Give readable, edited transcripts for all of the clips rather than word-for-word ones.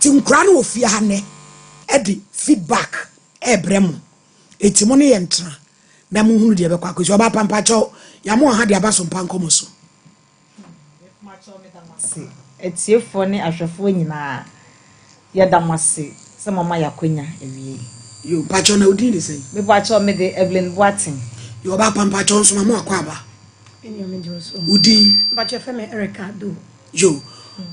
nkura no ofia ha ne edi feedback ebrem etimo ne yentra na mu hunu de bekwa akosi oba pampa cho ya mo ha de aba Sompa Nkomo so etiefo ne ahwefo nyina ya damase se mama yakonya ewie yo pacho na odin de sei me pacho me de Evelyn Boatin yo oba pampa cho so mama akwa aba udin pacho fe me Erica do yo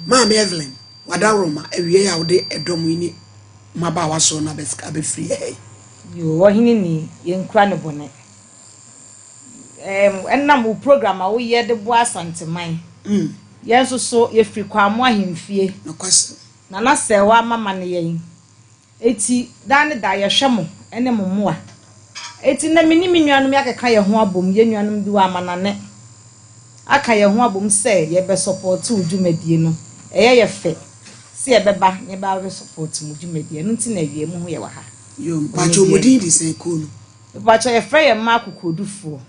mama Evelyn wadaroma ewie ya ode edom ni maba waso na beska be free yo wohini ni yenkura ne bone enam u program a wo ye de bo asanteman yenso so ye free kwa mo ahemfie no kwase na sewa mama ne yen eti dan da ye hwemo ene momoa eti na mini nuanum yakeka ye ho abom ye nuanum bi wa amanane aka ye ho abom se ye be support udwumadie no ye fe se ye beba ye ba we support udwumadie no nti na wie mu ho ye wa ha yo pacho modin di se ko no pacho ye frɛ ye ma kokodufo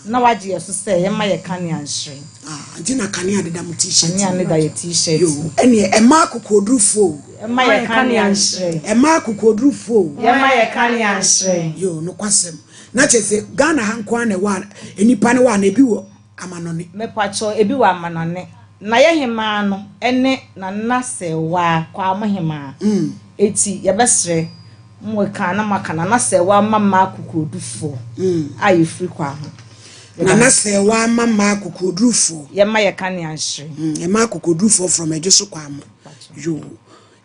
na waje ye so se ye ma ye kane anhwere anti na kane adeda mu t-shirt ni ane da ye t-shirt yo ene e ma kokodufo e ma ye kane anhwere e ma kokodufo ye ma ye kane anhwere yo no kwasem na chese Ghana hanko na wa enipa ne wa na ebi wo amanone me pacho ebi wa amanone na ye hema no ene na sewa kwa amhema eti ye besre mwe kana makana na sewa mama kokodufo ayi free kwa ho na sewa mama kokodufo ye ma ye kane anhwere ye ma kokodufo from ejeso kwa mo yo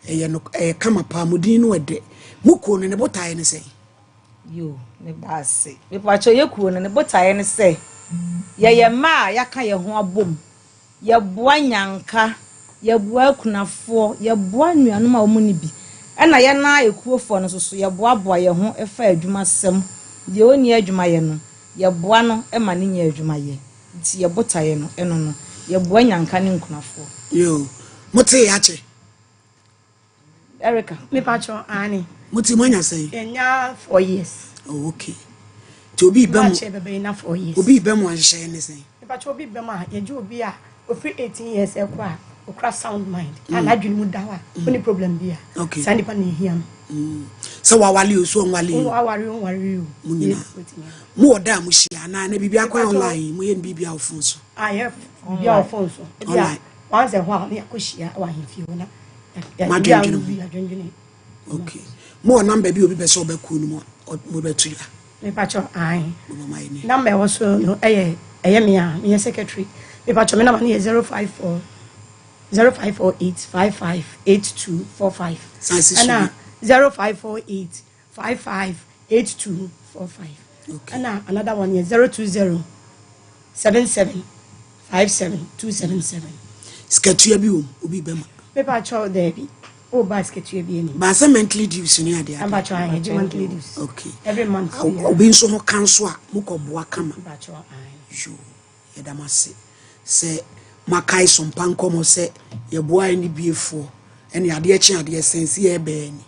ye no kama pa modin no ede muko ne botae ne sei yo ne baase me pacho ye kuo ne botae ne sei ye ma yaka ye ho abom ye boa nyanka ye boa kunafo ye boa nuanum a omo ne bi ena ye na ekuofo no so ye boa boa ye ho efa adwuma sem de oni adwuma ye no ye boa no e ma ne nya adwuma ye nti ye botae no eno no ye boa nyanka ne kunafo yo mote ya che Erica me pacho ani mote manya sei enya 4 years oh okay to obi bem na 4 years obi bem wan hye ne sei me pacho obi bem a ye ju obi a ofri 18 years ekwa okra sound mind and adwin mu dawa oni problem bia okay sandi pa ne hiam so wawali o so nwali wari munyina mu oda mu hia na na bibia kwa online mu ye bibia ofonso I bibia ofonso bia once a while ne akohia wa hemfie na madwendwene okay mo number bi obi be so be ku no mo be tu ya me pacho ai mo mai ni number was so no eye me secretary me pacho me number ni 054 0548558245 and 0548 558245 okay and another one is 020 7757 skatua bi obi be ma paper cho there be oh basket you be any ba se monthly dues ni ade am pacho I monthly dues okay every month obi nso ho kanso a mukoboa kama pacho yo yedamase se makai Sompa Nkomo se ye boa ni biefo ene ade echi ade sense ye be ni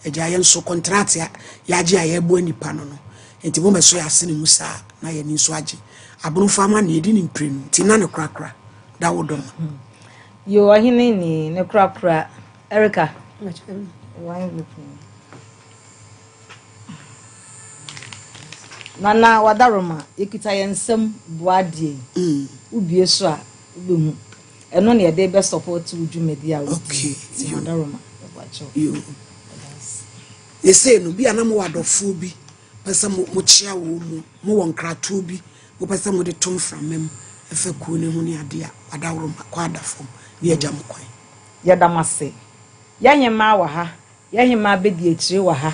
eja ye nso contract ya age aye boa nipa no no enti bo meso ya sene musa na ye ni nso age abunu fama na edi ni mprenu ti na ne krakra da wodom yo ahine ni ne krakra Erica nana wadaroma ekita yensem boadie ubie so a ubemu eno ne de be support udwumadi a okay wadaroma ebacho yo ese no bia na mo wadofo bi pesa mo chia wo mo won krato bi mo pesa mo de tom framem efa ku ne hu ne ade a wadaroma kwa adafom ne agya mo kwan yadamase yanyema wa ha yanyema bedi ekire wa ha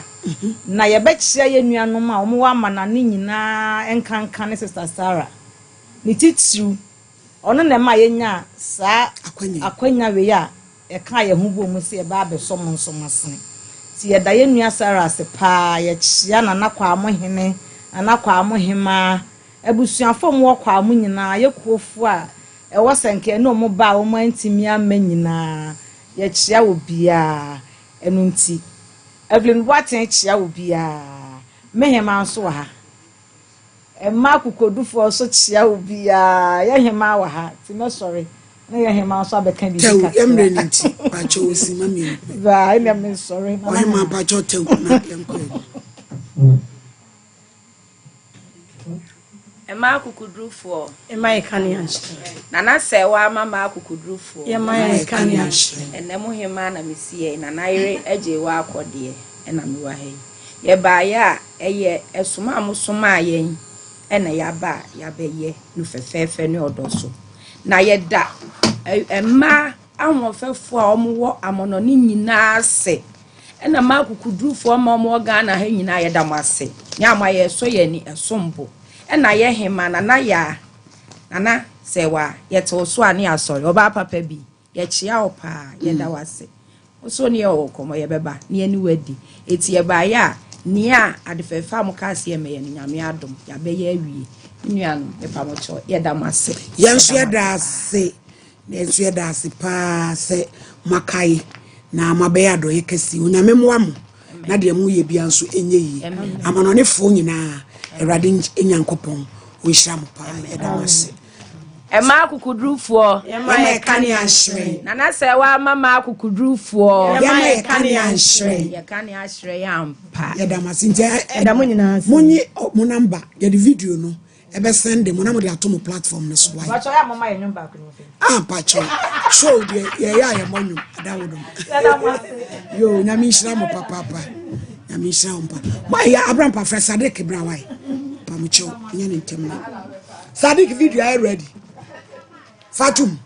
na yebekire ye nuanom a omo wa mana ne nyina enkanka ne sister Sarah ni titru ono na ma yenya sa akwanya we ya e ka ye hu bo mu se e ba abesom nsomasene ti ye da ye nua Sarah se pa ye chia na nakwa amohene anakwa amohema abusuafom wo kwa amu nyina ye kuofu a e wo senke no mo ba wo mantimi ama nyina ye chia wo bia enu nti Evelyn Boatin chia wo bia mehema nso wa ha e ma kokodufo so chia wo bia ye hema wa ha ti me sorry na ye hema so abeka bi tew emre nti pacho osi mami ba ina me sorry o hema pacho tew na yenko Emma kukudrufo. Emma Kanians. Nana sewa mama kukudrufo. Emma Kanians. Enemu hema na misie na naire eje wa akode na mi wa he. Ye ba ya eye esuma amusoma yen na ya ba ya beye no fefefe ne odoso. Na ye da emma ahofefo a omwo amono ni nyina ase. Na ma kukudrufo ma omwo ga na ha nyina ye da mase. Nya ma ye so ye ni esombo. Na ye hema na ya nana sewa ye to so ani asori oba papa bi ye chia opa ye da wase so ne o komo ye beba ne ani wadi eti ye ba ya ne a adefefa mo ka se ye me ye nyame adom ya be ye awie nuanu me pa mo cho ye da mase ye nso ye da ase ne nso ye da ase pa se makai na mabe ado ye kesi onyame moa mo na de mu ye bia nso enye yi amanonefo nyina Erade enyankopon o hira mo pa edamase Emma kukudrufo Emma Kanians nana sewa mama kukudrufo Emma Kanians ye Kanians yampa edamase nje Edamo nyina munyi mo number ye the video no ebe send mo na mo de atom platform no so why ba cho ya mama ye nyumba ko no pacho show de ye ya ye monyu adawodom yo nyami hira mo papa nyami hira mo pa ma ya Abraham pa Fred Sadik Brawai pamucho nyane ntem na Sadik video are ready Fatum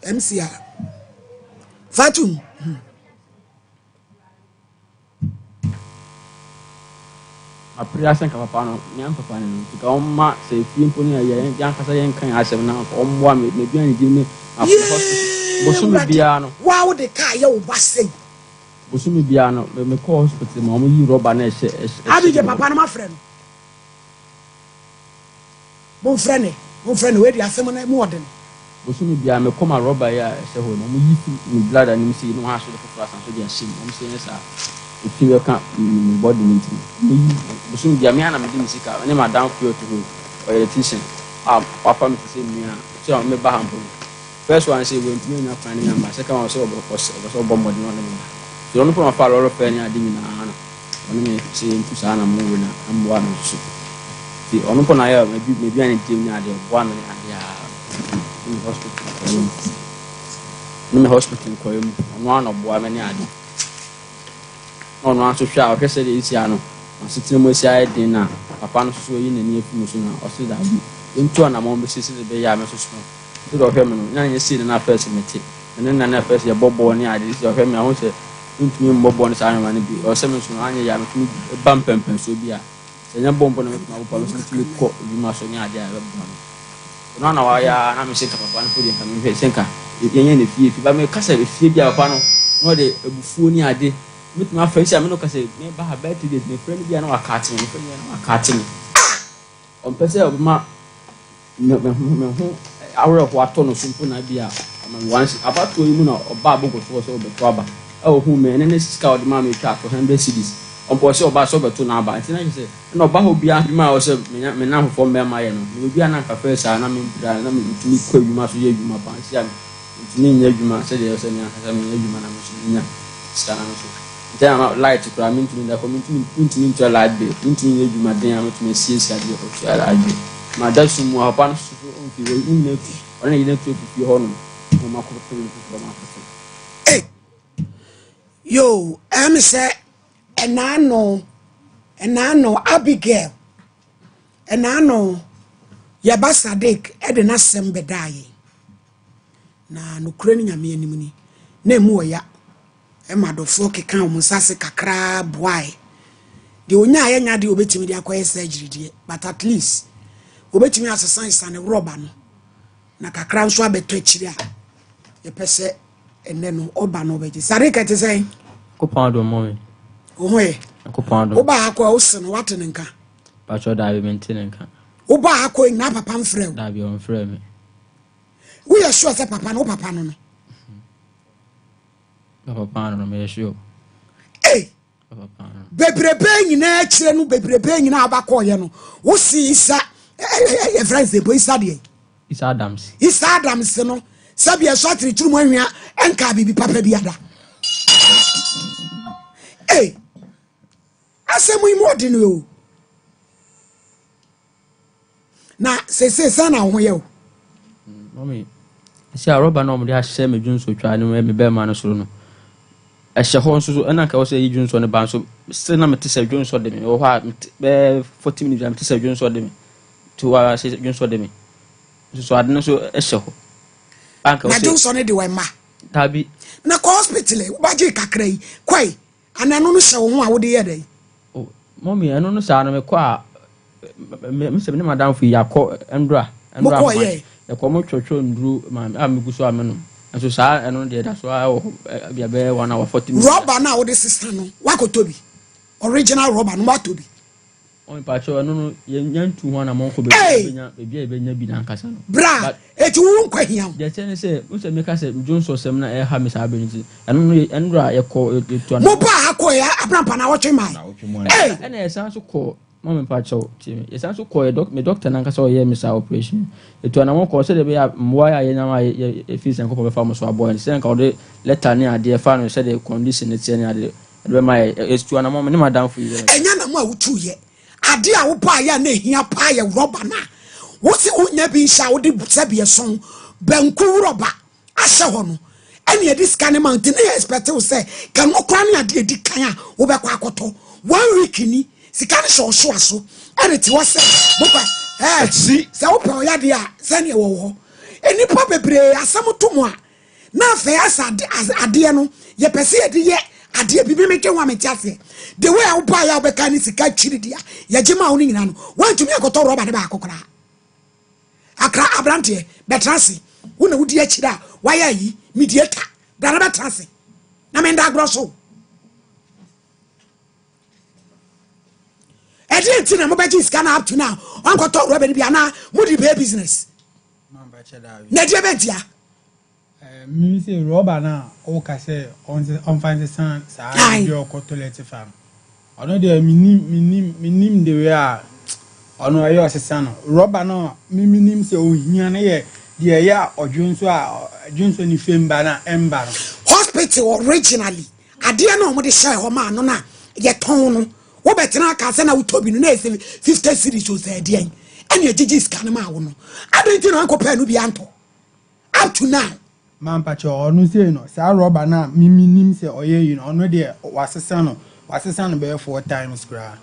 MCA Fatum Apriasen ka papa no nyam papa no tika omma se fie mponi aye yan kasa yen kan asem na omwa me bi ani gimi hospital bosumi bia no wow de ka ye obasei bosumi bia no me call hospital ma omo yi roba na ehye abije papa no ma frɛ no mon frɛ no we di asem na mu ode bosumi bia me koma roba ya ehye ho no omo yi ni blood ani mi si no ha so de foforo asan so de ahye omo se yesa if you can body meeting bosumi bia me ana me di misika ne madam feel to go or electrician papa me say me so me ba hampo first one say we ntimi nya plan nya ma second one say so bomb body no na so no put my fa loro pe ni adi ni na ana onu me say ntu sa na mo we na amwa no so ti onu po na ya me bi ani tim nya adi bo na adi ya in hospital no me hospital ko yemu onu ana bo a me ni adi no aso hwa o kese de isi ano asitire mo isi ayi din na papa no so yi na ni afi mo so na o se da bi ntu ana mo be sisi de be ya me so so so do hwe me no nya si na first meti na na first ya bobo ni ade si o hwe me ahun se ntumi mbobo ni sa anwa ni bi o se me so anya ya me tumi bam pempen so bi a se nya bombo na me ma bo pa so tumi ko bi ma so nya ade a be no na wa ya na me se ka papa no podi kan me hwe senka yenye ne fie ba me kasa be fie bi a papa no no de ebufuo ni ade mit ma fancy am no ka say me ba ha better days me friend bi na wa catching me friend na wa catching on pese o ma me ho awre ho ato no sumpo na bi a once about to you no oba bogo so be to aba e o hu me ne sika o de ma me twa for 100 cedis on pose oba so be to na aba ntina say na oba ho bia ma o say me na ho for me ma ye no me bia na ka first na me bra na me tumi ko adwuma so ye adwuma pa si am ntumi nya adwuma se de o say nya ka me nya adwuma na me so nya sika na so then light kura me ntumi da ntumi ntwa light be ntumi ye dwuma den am ntumi siesia de o so ala ade ma da su mu apa no so on fi we unu na ona yi na tu fi ho no ma ko to fi ma ko yo am say enano Abigail enano ya basadik e de na sembe dai na no kure ni nyame anim ni na emu oya e madofo keka o musase kakra boy de onya ya nya de obetimi de akoye surgery de but at least obetimi asesa isane roba no na kakra nso abeto akiri a ye pese enne no oba no beji sare ka te sei ko pando mo me ohoye ko pando oba akwa ose no wate nka pa cho da bi maintain nka oba akwa na papa mfrɛ da bi on frɛ me we are sure say papa no papa no papa no me sure papa no bebrebe nyina akire no bebrebe nyina abakɔ ye no wo si isa e friends de boy isa de Isa Adams no sabia so atirichuru mo anwia enka bibi papa biada asemu imodi no na se sana ho ye o mommy si a roba no mo de ahye me dwunso twa ne me be ma no soro no ehye ho nso na ka wo se yi dwunso ne ba nso se na me te se dwunso de me wo ha be 40 minutes me te se dwunso de me to wa se dwunso de me so ade no so ehye ho banka wo se na dwunso ne de we ma tabi na ko hospital e ba je kakra yi kwai ananu no hye wo ho a wo de ye dai oh mommy eno no sa na me kwa me se me madam fu yakọ endra ya ko mo twotwo ndru ma ameguso ameno so sa eno de da so bia be 1 hour 40 minutes rubber na wo de sister no wakotobi original rubber no watobi on pa cho eno nyantu ho na mo ko be benya bi na nkasa no bra eti wo nkwa hia de tene se wo se me ka se Johnson sem na ha me sa benji eno no endra ya ko etu mo ba ha ko ya abrampa na wo twe mai ena esa so ko mama pacho timi yesa so ko me doctor nanka so ye me sa operation etu ana mo ko se de be mwa ya ye nyama ye fees en ko be fa mo so aboy se nka o de letter ni ade fa no se de condition ne tie ni ade be ma etu ana mo ne madam fu ye enya na mo a wutu ye ade a wo pa ya na ehia pa ye rubber na wo se unya bi sha wo de sabie son banku rubber ahye ho no ene ye discan mountain na expect wo se kan wo kra ni ade di kan a wo be kwa akoto 1 week ni sikani so aso ereti wo se bopa se wo pa ya de a se ne wo enipa bebre asam tomo a na fe ade no ye pese ye de ye ade bibi me twa me tiase the way wo pa ya wo be kan sika twiri dia ye gima wo nyina no wantumi akoto roba de ba akokora akra abrante betrase wo na wudi akira waya yi mediator dara betrase na me nda grosso eti na mo beji scan up to now on ko talk rubber bia na mo di be business man ba che da na dia betia mi se rubber na o ka se on find san sa bi o ko toilet farm ono de minim de we a ono ayo sesa no rubber no minim se o hia na ye de ya odwunso ni femba na emba no hospital originally ade na mo de share ho ma no na ye ton no wo betina ka se na utobi no na 50 series o se de an ene agigi scan ma wo no adenti no anko pa no bi anto up to now man pa cho onu se no sa rubber na minim se oye yi no ono de wasesa no be 4 times kra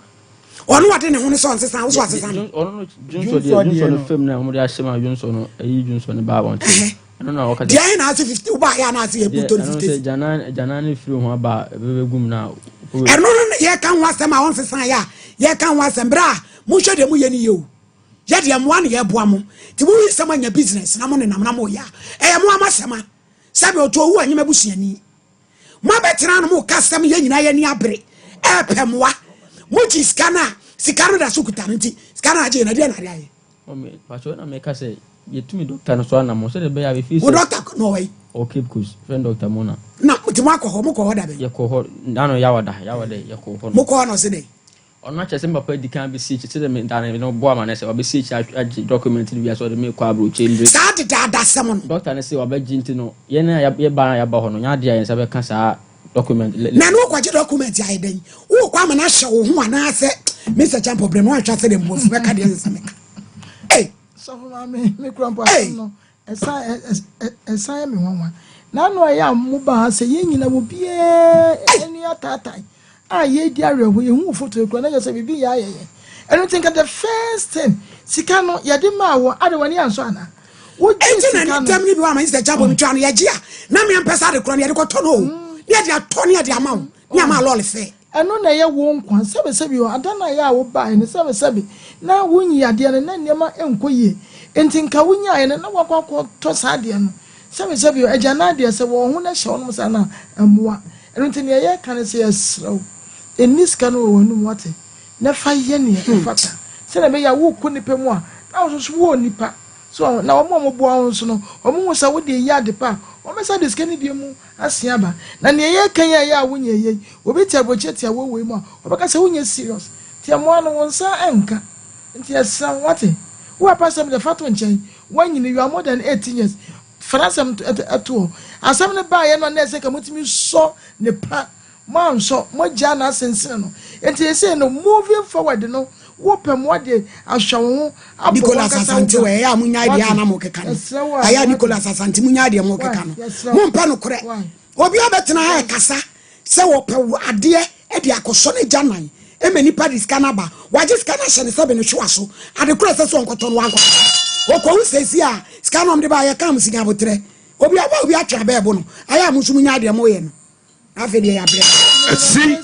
onu wade ne ho ne so nsesa wo so asesa no onu Johnson no film na mo de ashema Johnson no eyi Johnson no ba won eno na waka dia na 50 wo ba ya na ase e buto 50 jana ne free ho ba be gum na eno no ye kan wasem a won sesan ya ye kan wasem bra mo hwe de mo ye ni ye o ye de mo an ye boa mo ti mo wi sama nya business na mo ne nam na mo ya mo amasema sabe o to wu anyima busuani mo betra no mo kasem ye nyina ye ni abre pemwa mo ji sikano da sukuta nti sikana aje na dia na dia ye o me pacho na me ka se ye tumi doctor no so na mo se de be ya be fees o doctor no way o keep course friend doctor Mona na ti mo akọ mo ko da be ye ko ho na no ya wada ye ko ho mo ko no se dey ona che se papa di kan be see che de me dan no bo ama na se obe see age document ni bia so de me ko abro chamber sa de da sem no doctor na se obe ginti no ye na ye ba ho no nya de ya se be ka sa document na no kwaje document ya den wo kwa ma na hye wo ho ana se Mr. Champ problem no atwa se de mbofu be ka de se me so me krampo no esa me wanwa na no ya muba ha se yenyina wo bie eni atatai ye di areho ye hu photo ekura na je se bibi ya ye eno think the first thing sika no ye de ma wo ade wani anso ana wo ji sika no tem ni bi wa Mr. Champ mi twa no ye gia na me empesa de kura ne ye de ko to no ye de ato ne de ama ni ama lol fe eno na ye wo nkwa sebe yo adana ya wo ba ne sebe na wunyi ade ne na nema enkoye enti nka wunya ye na wakwa to saade no sebe yo agya na ade se wo hu na hye ono sa na amoa eno enti ne ye kan se yesraw eniska no wo nu wate na fa ye ne fata se na be ya wo ko nipa mu a na wo so wo nipa so na wo mo bo awon so no wo mo sa wo de ya de pa wo me sa de skani bi mu asia ba na ne ye kan ya wunya ye obi tia boche tia wo we mu a obaka se wunya serious tia mo anu won sa enka enti asa wate wo apasa me de fato nchen when you are more than 18 years farasam at all asam ne ba ye no na se ka mutimi so ne pa man so mo ja na sense no enti say no moving forward no wo pem wo de ahwe ho Nicolas Asante we ya munya dia na mo keka no aya Nicolas Asante munya dia mo keka no mo mpa no kore obi obetena ha kasa se wo pe ade e de akoso ne janan e mani pa diskana ba waje skana hye ne sebe ne hwa so ade kure se so nkoto no wanko wo sesi a skana de ba ya kam sinya botre obi aba obi atwa ba ebo no aya musu munya dia mo ye no afi de ya bre si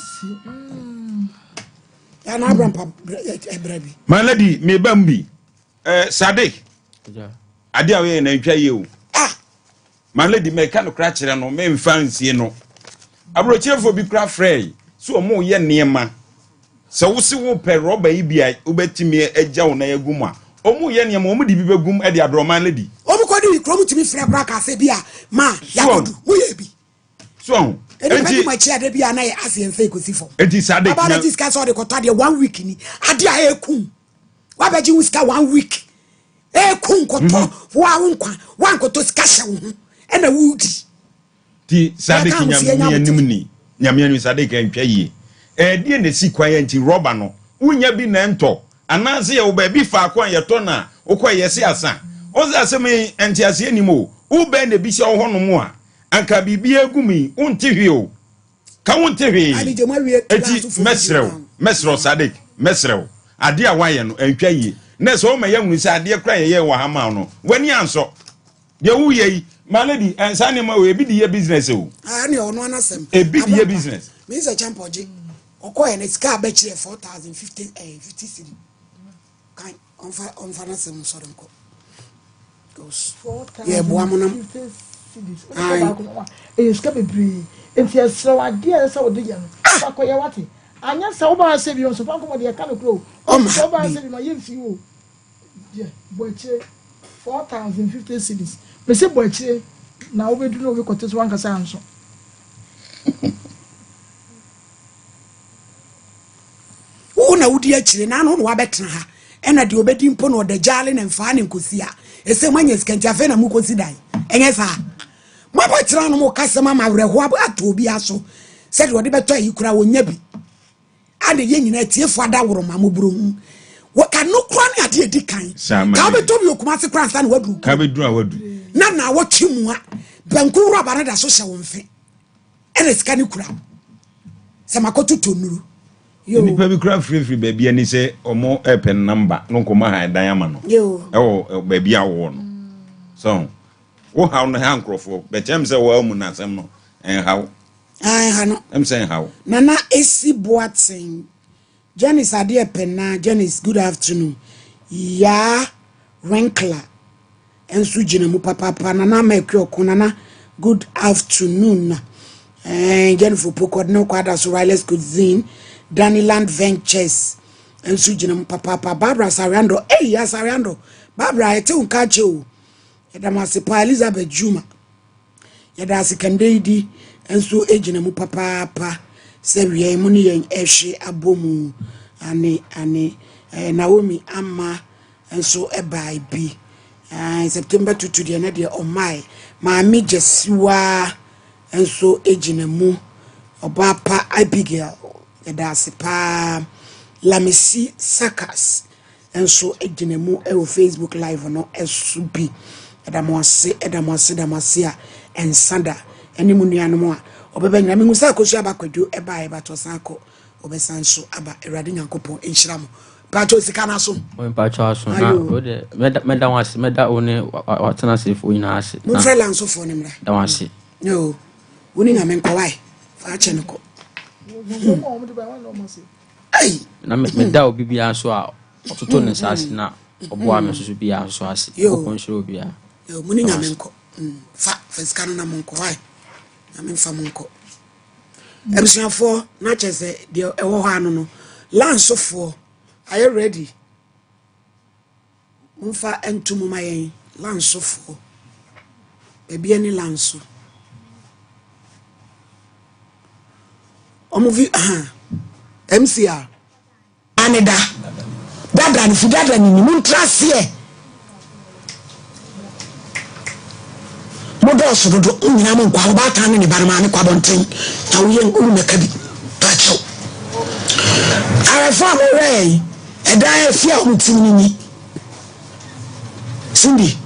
ya na abram pa ebrabi my lady me bambi Sadiq ade a we na ntwa ye o my lady me ka no kra kire no me mfansie no abrochirefo bi kra frey so mo ye niema se wo si wo pe roba yi bia obetimi agya wo na yagum a omu ye niema omu di bi begum e de adro my lady omu ko di krom timi frey kra ka se bia ma yakodu wo ye bi so enti ma chia de bia na ye asien fe ko sifo enti Sadiq baba na discuss all the kota de 1 week ni ade a ekum wa beji wuska 1 week ekum koto wa wonkwa wan koto skasha wo e na wudi ti Sadiq nyame anu Sadiq antwa yie die ne si kwan enti roba no unya bi na ento anase ye wo ba bi fa akwan ye to na ukoye se asa oza asemi enti ase animo u be na bi se wo hono mu a anka bibi egumi unti hwe o ka unti hwe enti mesrew Sadiq mesrew ade a waye no antwa yie na so ma ye hunu se ade kra ye wo ha ma no wani anso ye wu ye my lady ensani ma we bi di ye business o ne ono anasem e bi di ye business me say champoje okoye ne ska be kire 4050 cedi kan on fa nasem so dem ko goes ye bo amonam ska be bri enti asra ade a sa ode ye no akoye wate anya sa wo ba se bi on so fa nkomo de ka no kro o so ba se bi ma ye fi wo je bo kire 4050 cedis me se bo kire na obedu no we kote so wanka sa anso na wudi akire na no wa betena ha ena de obedi mpo no de jale na mfa ne nkosi a ese manya skanti afa na mu kosi dai enye sa mo ba tira no mo kasema mawreho ato obi aso se de ode beto ayi kura wonya bi ade ye nyina tiefo ada woro ma mo buro hu wo ka no kura ne ade edi kan ka beto bi okuma se kura sa na wadu ka be duru a wadu na wo twimu a banku roba na da so hye wo mfe ene skani kura se makoto tonuru ni pa bi kura free baby ani se omo pen number no nkoma ha dan ama no e baby awo no so wo ha no ha nkrofo be chem se wo amu na sem no en hawo ha no em se en hawo nana esi boatin Janice ade pen na Janice good afternoon ya Winkler ensu jina mu papa nana mekwe okunana good afternoon Jennifer Pokod no kwada so wireless cuisine Daniland Ventures ensu jina mu papa Barbara Sariando ya Sariando Barbara ete unkache o yada masipa Elizabeth Juma yada sikandedi ensu ejina mu papa se wiye mu ni yen ehwe abomu ane Naomi Amma ensu ebai bi September 2 de na de omai maami jesiwa enso ejina mu obapa Abigail yada sipa Lamisi Sakas enso ejina mu e Facebook live no esubi edamose a ensanda eni mu nuanom a obeba nyame ngu sa kosu abakwadwo eba e batosan ko obesanso aba erade nyankopon enhira mo pacho sikana so o pacho aso na o de meda wase meda one watena sefo ina ase mo frela nso fo ne mra da wase no woni nyame nko wai fa che nko ai na meda obi bia so a ototo ne sase na oboa me so bia so ase ko nshiro bia yo muni nyame nko fa sikana na monko wai nyame fa monko ebusuafo na chese de ewo ho anu no lansofo are you ready mfa entumu mayen lansofo ebi ani lanso omovi MCR anida dada ni fidada ni muntrase dɔɔso dodo nyina mo nkwa ɔbaatan ne ne barima ne kwabɔnten na woyɛ urumɛka bi pakyɛw arɛfo a mowrɛɛ ɛdan afie a ɔmotim no ni Cindy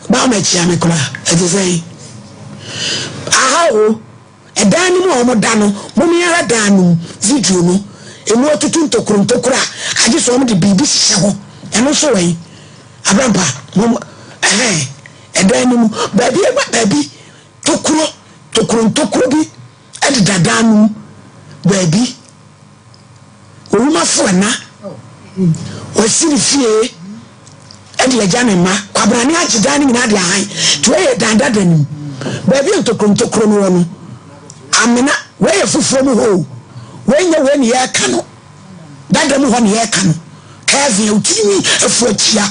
ba makyia me koraa ɛte sɛ aha o ɛdan no mu a ɔmo da no momeyara dan no video no ɛmu ɔtutu ntokuro a agye so ɔmo de biribi hyehyɛ hɔ ɛno so wɔ yi abrampa mom ɛdan no mu baabi tokuro bi ɛde dada no baabi owumafo na wasiri fie ɛde agya ne ma kwabrane agye dan no nyinaa de ahan to ɛyɛ dan dada no baabi ntokuro no wɔ no amena wɔyɛ foforɔ mu hɔ wɔnyɛ wɔ ne yɛka no dada mu hɔ ne yɛka no kɛɛfɛ utimi afu akyia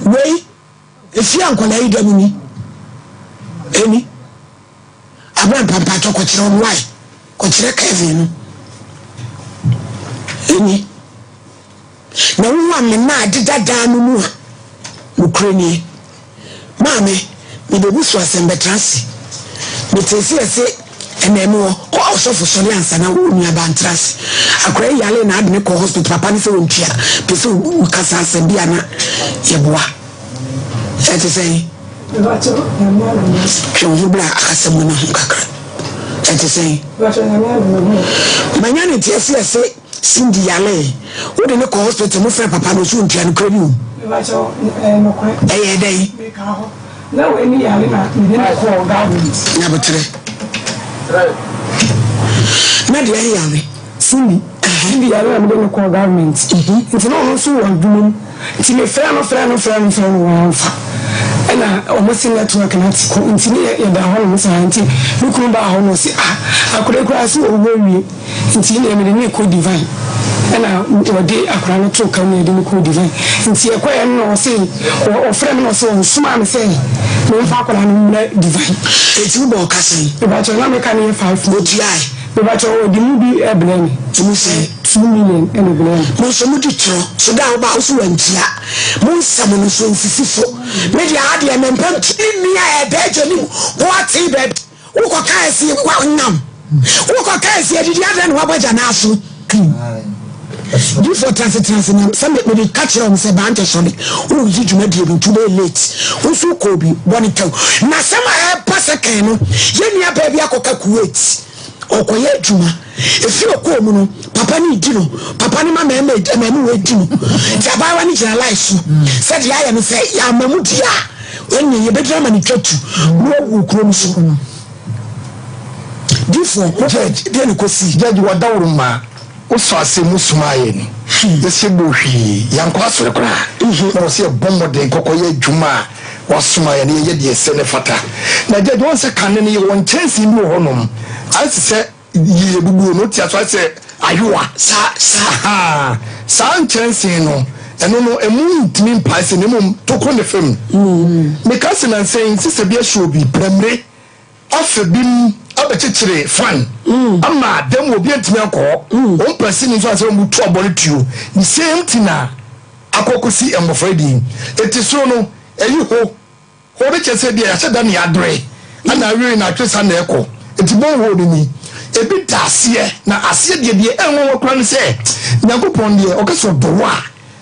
wei efia nkola yi da mu ni eni abran pampa to ko kyerɛ on why ko kyerɛ kɛɛfɛ no eni na wo amena ade dada no mu a ukraine maame me bebu so asembetrase me tesi ese enemu o osofo sori ansa na wo nua bantrase akora yale na ade ne ko hospital papa ne se wontua pese wo kasa asembia na yeboa ete sei bacho na mama bla akasemu na kakra ete sei bacho na mama manya ne tesi ese Cindy yale wo de ne ko hospital mo frɛ papa no so wontua no kra ni bacho no kwa dai na we ni yale na ne ko government na betre na de yale Cindy yale na de ko government nti no so won dum nti me frɛ no wanfa ena almost network na tiko nti ne ya da ho no sa nti nukuru ba ho no si akure kura so owo nti ne me ne ko divine ena odi akura no to kan ne de ko divine nti e ko ya no se o frɛ me no so nsuma me se me fa akura no na divine eti bo kase e ba cho na me kan ne 5 no di ai e ba cho odi mu bi e blame mu se 2 million and blame mo so mu di tro so da ba so wantia mo nsam no so nsisifo me dia ade e mempam ni a e beje ni what e be wo ko kai si wa nyam wo ko kai si edi dia no wabaja na aso before trans na some me catch on say bante sori wo yi djuma die bi too late wo so ko bi boni taw na sama e pasaka no ye nia ba bi akoka Kuwait okoye djuma efi okọ mu no papa ni di no papa ni mama we di no jaba wa ni jira life said ya ya no say ya mamu dia wenye ye bedra ma ni twatu no wu kuro mu so before judge dey no kosi judge wa dawru ma o so asemu sumaye ni yesi bohwi yanko asore kra no se bomode kokoye djuma wa sumaye ni ye de ese ne fata na judge won se kan ne won chance ni honom asi se ye bubu no tia so se ayuwa sa chance no eno no emu ntimi mpaise ne mum toko ne fam me kase na sen sise bia show bi premre afebim abechechire fan ama dem obi ntimi akọ on pese ni so ase mu to abore tuo ni same tina akokosi emofredi etiso no eyi ho be chese bia ya cheda ne adre ana wi na twesa na ekọ etibon ho ni ebi dasie na asie de enwo wakura ne se nyakopon de okaso dowa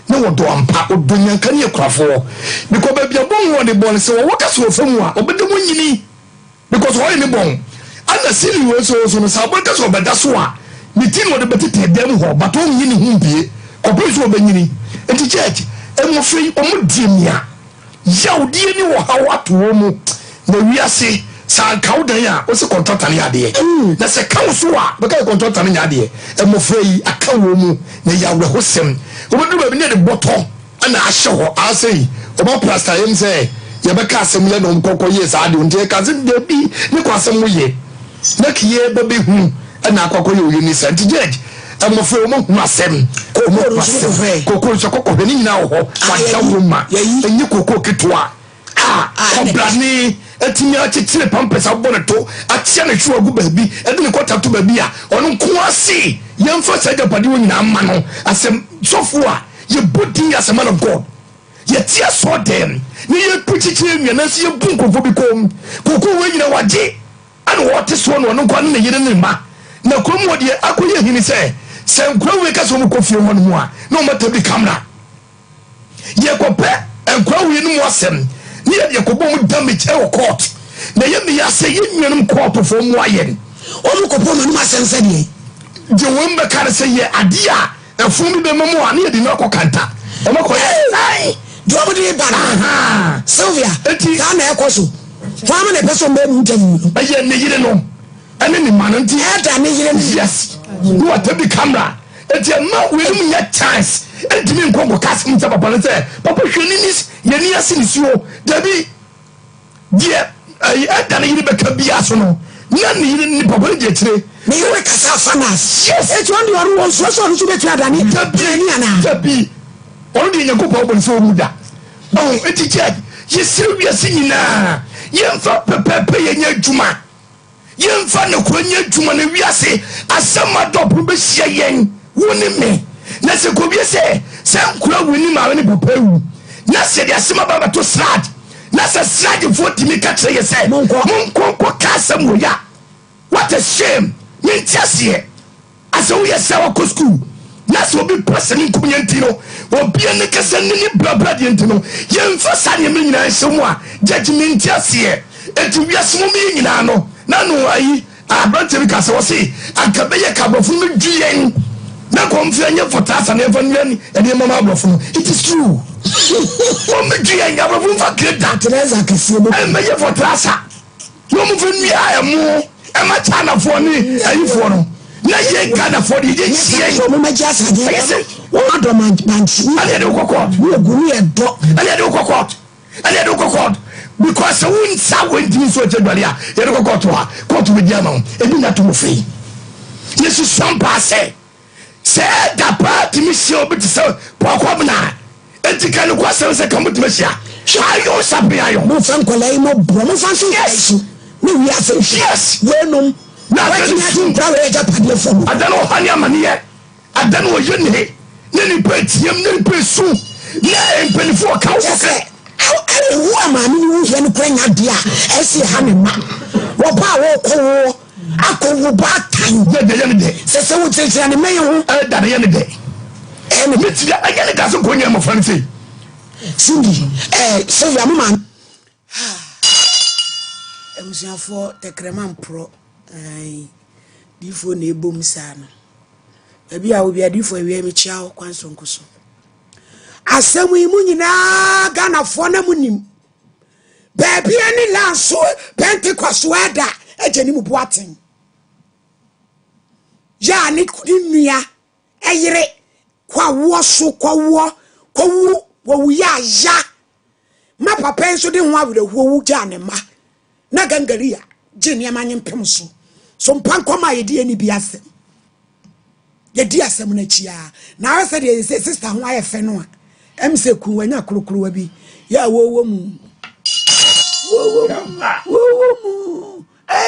na wo do ampa odonya kan ye kurafo because baby abon wo de bon se wo kaso famu a obedem nyini because wo ni bon ana sili wo so no sa bon kaso obeda so a mitin wo de betete dem ho bato nyini humbie kopeso obenyini enti church emofri omudimia yaudie ni wo hawato wo mu na wiase sa kaudan ya o se contractor ni ade na se kawo a beka contractor ni ade emofra yi akawo mu na yawre hosem obodu ba bi ne de boto ana ahye ho asei oba plaster yem se ye beka asem le no nkokọ ye sa ade onte ka se de bi ne kwa asem wo ye na kiye ba be hu ana akokọ ye oyi ni se judge emofra mo hu asem kokoro so kokọ ni nyina wo ho wa dawo ma enye kokọ ketwa oblani etimi achitire pampesa boneto atia na twa gu baabi ede ne kwata to baabi a ono nko ase yemfa saja pade woni na ama no asem sofo a ye body as a man of God ye tia so dem ni ye pichichi nwa na se ye bu nkofo bi kom koko we nyina waje ana wote so no nko ne yire ne ma na krom wo de akoye hini se nkwa we ka so mo kofie ho no mu a na o mata bi camera ye ko pe nkwa we no mu asem ni ye ko bo mu damage e wo court na ye me ya se ye nwanum court fo mu ayen o mu ko po no ma asem se de je wo mbe ka se ye ade a efun bi be mamu a na ye di na ko kanta o ma ko ye Drop the banana. Sylvia, I'm a coso. Farmer, a person made interview. I yet need no. And any man until I need yes. You are to the camera. It's your mouth with me yet chance. And to me, Congo cast me up upon it. Papa, you need this. You need us in you. Debbie, dear, I don't need to be a biasono. None in the public jet. May you wake us up from us. Yes, it's one you are one so to be tried. I need to be. Only in a couple of so muda. Oh, it's a you serious singing now. Young for Pepe and your Juma. Young for no Quenya Juma, and we are say, as some of the Bessia Yang, winning me. Nasa Kobia say, some crowd winning my own Pope. Nasa, there's some about to slide. Nasa slide for Timika say, Monko Casamuya. What a shame. Mintiasie. As we are sour school. Nas will be person communitino or be a nigga ni blabla dientino. Yen for Sanya Mina and someone, judgment just here. And to be a swimming in Ano, Nano, I brought to because I was say, I can be a couple from the GN. Now come for Tass and Evan and the Mamma from it is true. From the GN, I will not get that as I can see. And may for Tassa. No moving me, I am more. Am I China for me? Are you for them? Na ye Ghana for the year so me just say one do man I do court we guru e do I do court because we sa when tin so jedwale a ye do court we dia ma e bi na to fe yesu Sompa say da party mi se obi ti say pokwa na etika no kwa say kan mutu mesia ayo sabe ayo mo fan kwalai mo bro mo fan so yes me we are say yes we no na adanu prawe ja padle fo adanu hani amani ye adanu o yene neni petiem neni pesu na empelifo ka wo se wo amani wo ye no kwanya dia esi ha me ma wo pa wo ko akowo ba tan de ye ne de se wo tire ne meyo ho da de ye ne de me tire ayene ga so konya mo fan sei Cindy Sylvia mama emusiafo tekrema mpro difo na ebom sana ebi a obi adifo ewe me chia kwanso nkoso asemu imu nyina Ghana fo na munim baby ani lanso Pentecost wada ejeni mu boaten ya ni kudimia eyire kwa wo so kwa wo wo ya ma papa enso de ho awrehuo wu ja ne ma na gangaria jeni amanye mpem Sompa Nkomo yedi eni biase yedi asem na chia na ase de sister ho ayefe no a emse ku wanya krokro bi ya wo mu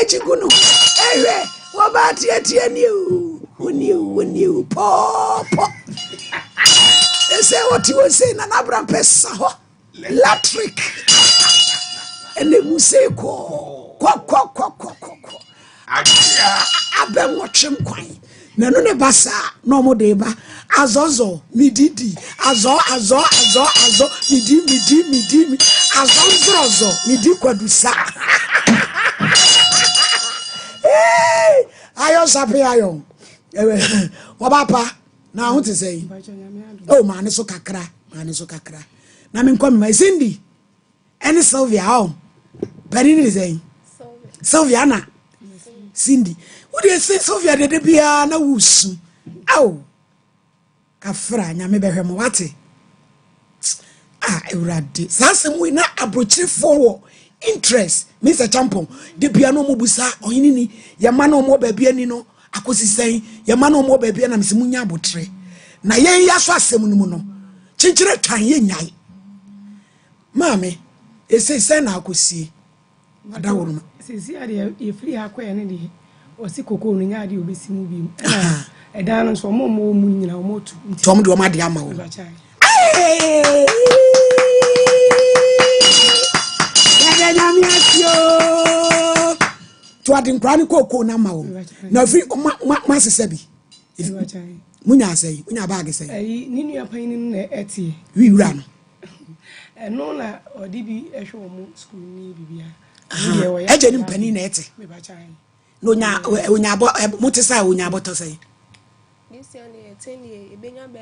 chiguno ewe wo ba tie ni o pop ese what you say na abram pesa ho electric ene museko kwa abem watchim kwan na no ne basa no mo de ba azozo mididi azo midi azonzrozo midi kwadusa ayo sape ayo wabapa na ho te sei oh man so kakra na me nkom ma Cindy ene Sylvia bari ni sei Sylvia na Cindy what do you say Sylvia de bia na wusu aw kafra nya me behwe mo wate eurade sasem we na abrochire for interest Mr. Champon de bia no mo busa ohini ni ye ma no mo ba bia ni no akosisen ye ma no mo ba bia na msimunya abotre na yen ya so asem no mu no chinkire twan ye nyai mame ese na akosie adaworo sisi ade ye free akwa ne de osi koko no nya ade obesi mu bi edan no so mo mu nyina mo tu tom de o ma de ama wo nyame asio to adin krani koko na ma wo na free ma sese bi munya say munya bag say ni nua pan ni na etie wi wura no eno na odi bi ehwe omo school ni bibia eje ni mpani na ete me ba chan no nya onya abo mutisa onya aboto say this year 10 year ebenya be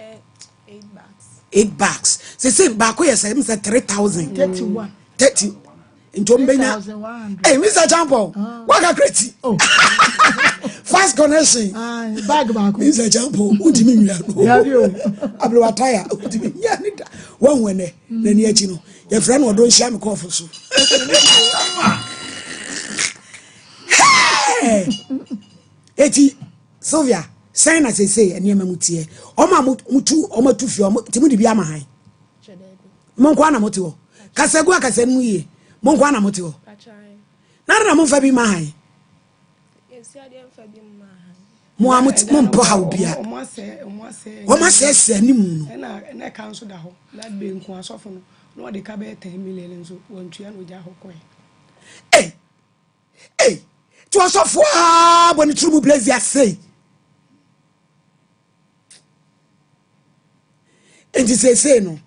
8 bags 8 bags say ba ko yes say 3000 31 30 into mbenya eh Mr. Champo waka kreti fast connection bag ba ko Mr. Champo udimi nwia no ya bi o ablo wataya udimi nya ni da won wene na ni achi no ye fra no do nhia me kofu so eti Sylvia sign as say eniema mutie oma mutu oma tufi oma timu di bia mahan monko ana motiwo kasegu akase mu ye monko ana motiwo na mo fa bi mahan esi ade mfa bi mahan mo amuti mo mpo ha obia o ma se animu no na kan so da ho na be nko asofo no no de ka be 10 million nso wontua no ja ho ko to asofo a boni trumu blaze ya say enti say no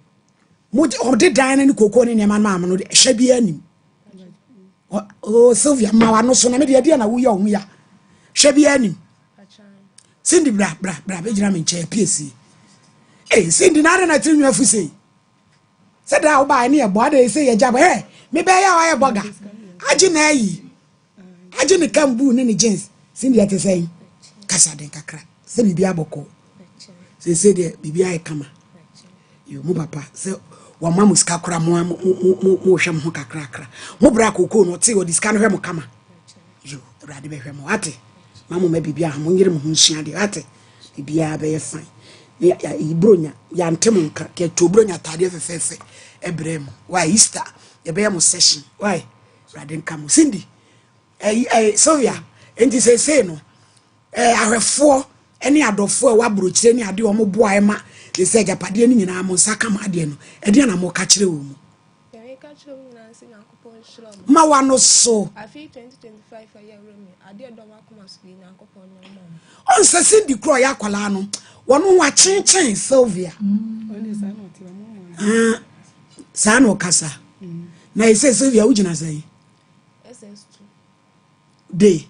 mo de dan na koko ni neman ma no hwe bia anim o Sylvia ma wa no so na me de na wo ya ohun ya hwe bia anim Cindy bra be jira me nche PSC Cindy na na tinwa afu sei se da wo ba ni e bo ada sei ye jabo me be ya wa ye boga agi na yi agi ni kambu ni jeans Cindy ate sei kasa den kakra se bibia boko se de bibia e kama yo mo papa se wa mamu ska kura mo hwe mo kakra kakra mo bra koko no te o diska no hwe mo kama yo rade be hwe mo ate mamu ma bibia mo nyire mo hunsia de ate bibia be fine ya ibronya ya ntem nka ke to bronya tade fefefe ebrem wa Easter ye be mo session why rade nka mo Cindy Sylvia enti say no ahwefo eni adofo wa brochire ni ade o mo boa ma they say japade ni nyina mo saka ma ade no ede na mo ka kire wo mu ya ka kire wo na nsi Nyankopon shiro ma wa no so afi 2025 aye remi ade do ma koma so bi Nyankopon nyamo on se Cindy kro ya kwala no wono wa chinchin Sylvia sa no kasa na ise Sylvia ujina sai SS2 day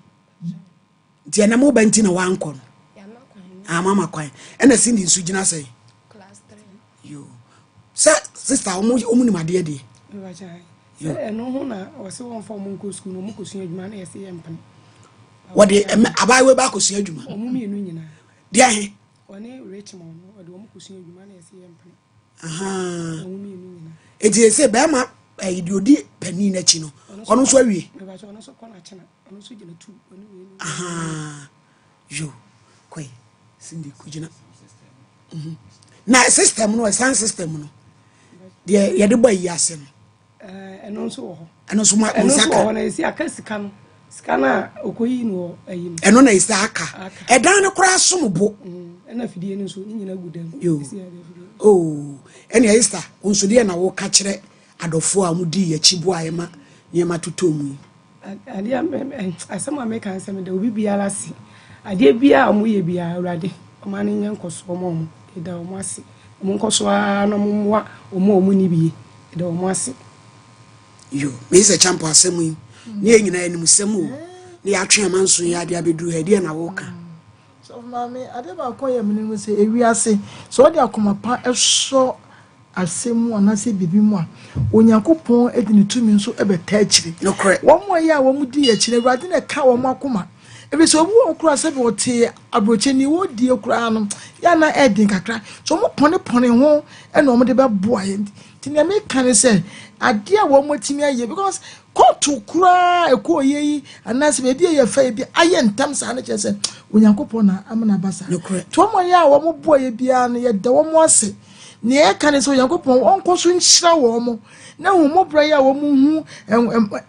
dia na mo banti na wanko no ya makwan mama kwan ena Cindy nsu jina sai class 3 yo sister omu ni made de eno ho na o se won form nko school no mo ko sun adwuma na yesi yempan wode abawe ba ko sun adwuma omu mienu nyina dia he one Richmond no wode omu ko sun adwuma na yesi yempan omu mienu nyina eti se be ma idiodi pani na chi no ono so awie ba cho ono so kona chena ono so gina tu oni yo koi Cindy kujina na system no sound system no de ye de boy yase no eno so ho eno so ma saka na esi aka sika no sika na okoyi no ayi no eno na esi aka edan no kura sombo ena fidie no so nyina gudam esi oh eni Esther onso de na wo ka kire adofo a mudi ya chibo ayema nyema tutomu ade asema make ansem de obi biara si ade bia amu ye bia awrade omani nyen koso omo eda omo ase omo nkoso no momoa omo ni bie eda omo ase yo me se champo asemu yi ne nyina anim semu ne ya twe amanso ya ade abeduru ha de na wo ka so mama ade ba koye mene se ewi ase so de akoma pa eso asemu anase bibi mu a Onyankopon edini tumi nso ebeta akire no correct wo mo ya wo mu di akire Awurade na ka wo makoma ebe so obu okura se be ote abroche ni wo di okura no ya na edin kakra so mo pone ho e na mo de be boa ye ti na me kan se ade a wo mo timi aye because kotu kura ekoyi anase be die ye fa bi aye ntam sa na chese Onyankopon na amana basa no correct to mo ya wo mo boa ye bia no ye de wo mo ase ne ka ne so yakopon onko so nhyira wo mo na wo mo bra ya wo mo hu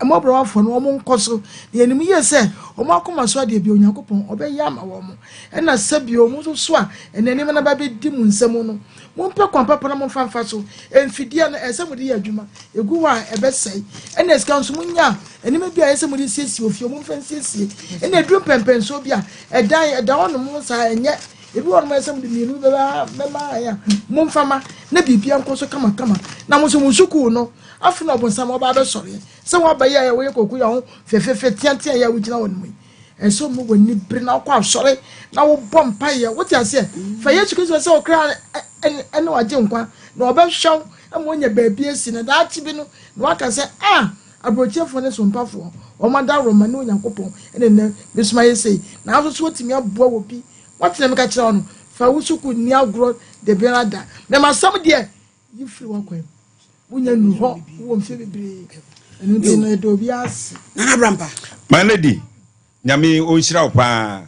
mo bra wafo no wo mo nko so ne anim ye se wo mo akoma so ade bi yakopon obeya ma wo mo na sabi wo mo so a enanim na ba be di mu nsam no mo mpe kwampa na mo famfa so emfidie na esem de ya adwuma egu wa ebesai na esika so munya enim bia esem de siesie ofie mo mfa siesie na edru pempen so bia eda wono mo sa enye ebi won mo esem de mienu beba ya mo mfama na bibia nko so kama na mo so musuku no afuna obonsam oba be sore se wo ba ya we koku ya ho fefefe tiantia ya wugina won mu enso mo woni bre na kwa sore na wo bompa ya wo ti ase fa ye chuku se o kra ene waje nkwa na oba hwaw mo nya baabi esi na da chi bi no na waka se abrochefo ne sompafo o ma da roma no nyankopon ene ne bisuma yesei na aso so timi aboa wo bi watene me ka kira ono fa wusuku ni agro de berada na masam de yifri wakwem wunya nu ho wo mfe bebre enu de na do bi as na abrampa my lady nyame o nhyira opa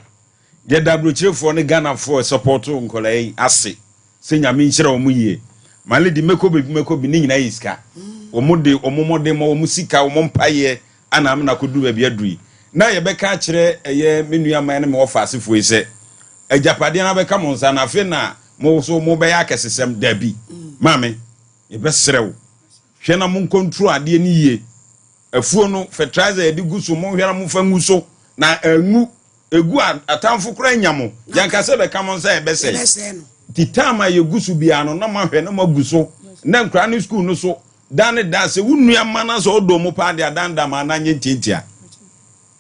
ye da abrochefo ne Ghana for support nkolai ase se nyame nhyira o mu yie my lady mekobi ni nyina yiska omode omomode mo musika omompaye ana am na kodu ba bia dui na ye beka kire eye menua man ne me ofa asefo ise ajapade na beka mo nsa na afi na mo so mo be ya kesesem dabi mame ye besrew hwe na mo control ade ni yie afuo no fertilizer edi guso mo hwera mo fa nguso na egu atamfo kura nyamo yanka se beka mo nsa e bese titama ye gusu bia no na ma hwe na ma guso na nkra ni school no so dan da se wunua mana so odo mo pa de adanda ma na nye ntientia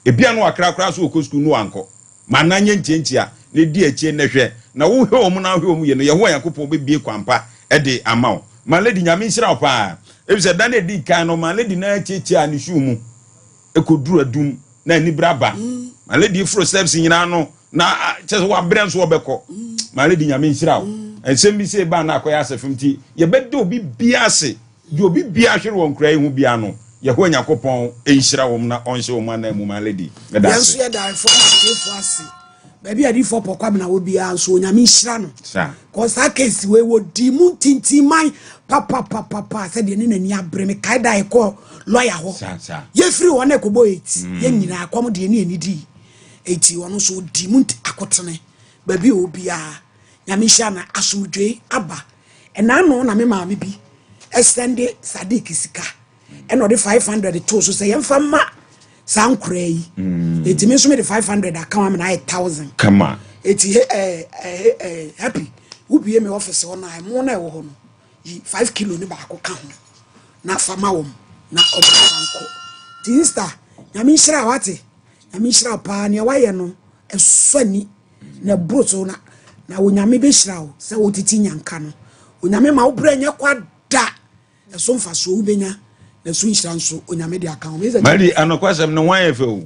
ebia no akra so ko school no anko ma na nye ntientia ne di achie ne hwe na wo hwe omu na hwe omu ye no ye ho yakopon be bie kwampa e de amawo ma lady nyame nhira opa e bi se dan edi kan no ma lady na achie ani shu mu e koduru adum na ni braba ma lady fro steps nyina no na chese wa brem so obekọ ma lady nyame nhira o ensem bi se ba na akoya asefim ti ye bedde obi biase di obi bia hwere won krai hu bia no ye ho nyakopon enhyira wo na onhye wo ma na mu ma lady yanso ye da fo ase baby adi fo pokwa na wo bia so nyame nhyira no cause that case we wo di mu tintiman papa said ye ne nani abre me kai dai ko lawyer ho ye free won e ko boy ye nyina akwam de ne anidi eti wono so di mu akotene baby obia nyame nhyira na asomdwe aba ena no na me maame bi extended Sadiq sika and the 500 to so say yemfama sankura yi eti me so me the 500 account na 1000 come on eti happy ubie me office ho na mo na e wo ho no 5 kilo ni ba ko ka ho na fama wo na obanko tinsta nyame nhira wate nyame nhira pa ne waye no esoni na broto na wonyame be hira wo se wo titi nyanka no wonyame ma wo bra nya kwada so mfa so ubenya na so nhira nso onyame de aka ho mari anokwasem no wan ye fe o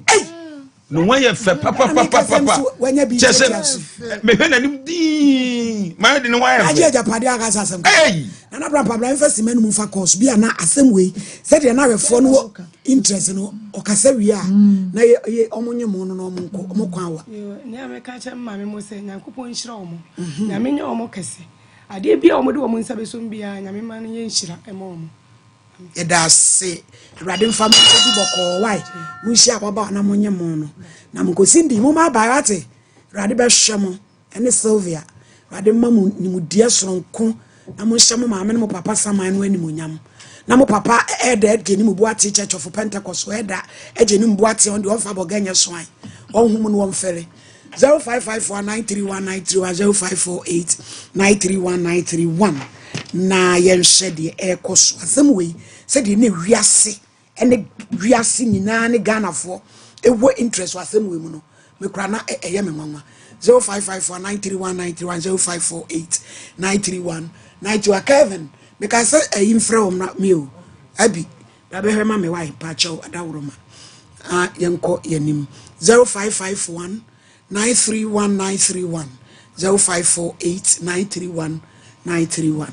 no wan ye fe papa chese me hwe na nim di mari no wan ye fe aje japade aka sasem na na brampa bram fa simenu mu fa course bia na asem we se de na wefo no interest no okasa wi a na ye omonye mo no no mo kwan wa ne ameka che mma me mo se nyankopon nhira omo na me nya omo kese ade bia omo de omo nsabe so bia nyame ma no ye nhira ema omo yeda se rade mfa du boko why mu hia baba na monye mo no na mkosi ndi mo ma ba rate rade be hwe mo ene Sylvia rade mamu ni mu die soronko na mo hye mo maame no papa saman no ani mo nyam na mo papa eda geni mu buate church of Pentecost eda ejeni mu buate on de on fa boganya soan on hu mu no on fere 0554931931 0548931931 na yenhye de ekoso asem we se de na wiase ene wiase nyina ne Ghanafo ewo interest asem we mu no me kra na eye me nwanwa 0554931931 0548931931 Kevin because infra om na me o abi da be hema me wai pa chaw adawroma yenko yanim 0551 931931 0548931931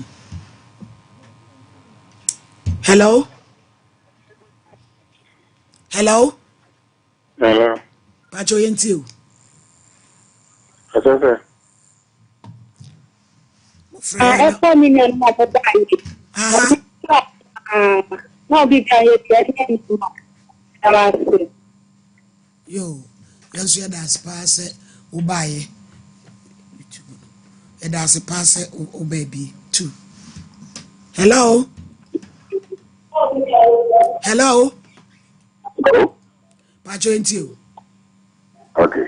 Hello. Pacho yentiu. ɛfɔ mi nua no ma bɔ baa aha yi na obi bi ayɛ bi ɛyɛ ntoma ɛwɔ ase. yo yanso yɛ da ase paa sɛ wobaeɛ yɛda ase paa sɛ wobaa bi two hello hello pacho enti o Okay.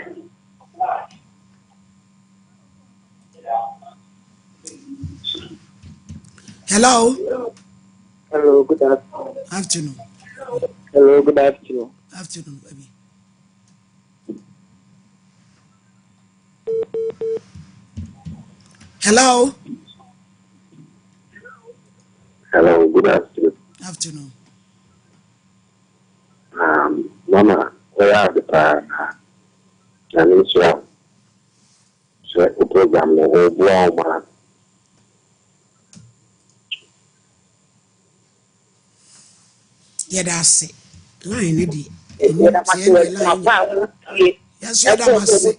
hello Hello, good afternoon. afternoon Hello, good afternoon. afternoon baby hello Hello, good afternoon. afternoon Mama, where are the pan? And it's so the program no blow man. yɛda ase line ne di Yɛ da ma se line ma ba mo tie. yanso yɛda mo ase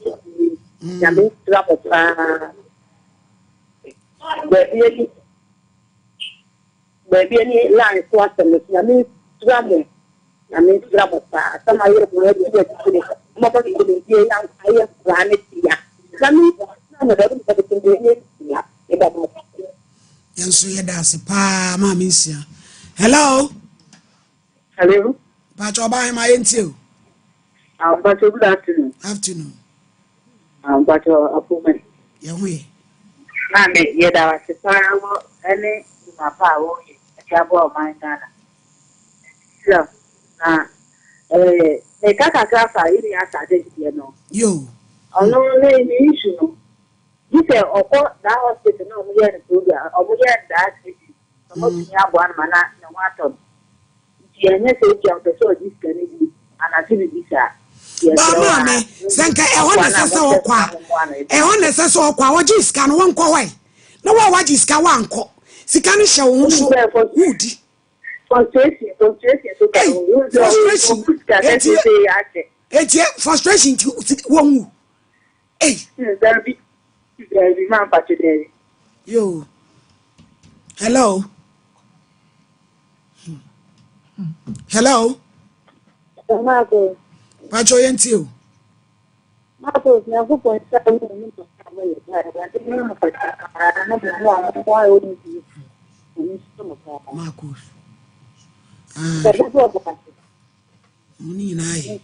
Ya me sira mo paa. Baabi ani line so asɛm no ya me sira mo paa. Sama yɛ mo yɛ yɛ tiri. Mo ba ko de yɛ ya ayɛ ra ne tia. Na me na mo da ko de yɛ tia. Yɛ da mo. yanso yɛda ase paa ma me nsia hello Hello. pacho ọba ma yenti o But good afternoon. afternoon But appointment. ye ho ye Na me yɛ da wa se paa wo ɛne ma pa wo yɛ. Ɛka bo man Ghana. So na me kakra fa iri asade die no. yo Ono ne ni issue no. Dice ọkọ that hospital na ọmụ yɛ ne program, ọmụ yɛ that city. Ọmụ tinye abụọ na mana na nwatọ. Nti enye sɛ eji ọtọ sɛ ọdi sika ne bi anase bi bi sa. ba ma me senka ehọ na sese okwa ehọ na sese okwa wo ji sika no wonko hwe na wa ji sika wa anko sika ne hye wo so wudi Frustration so ka wo. Frustration. Etie frustration ti wonwu Dabi man pa today. yo hello hello Marco, pacho yenti o Marco, na go point 7 minutes of time. I think no for na be no why only you. Ni so mo. marcus That's what muni na ye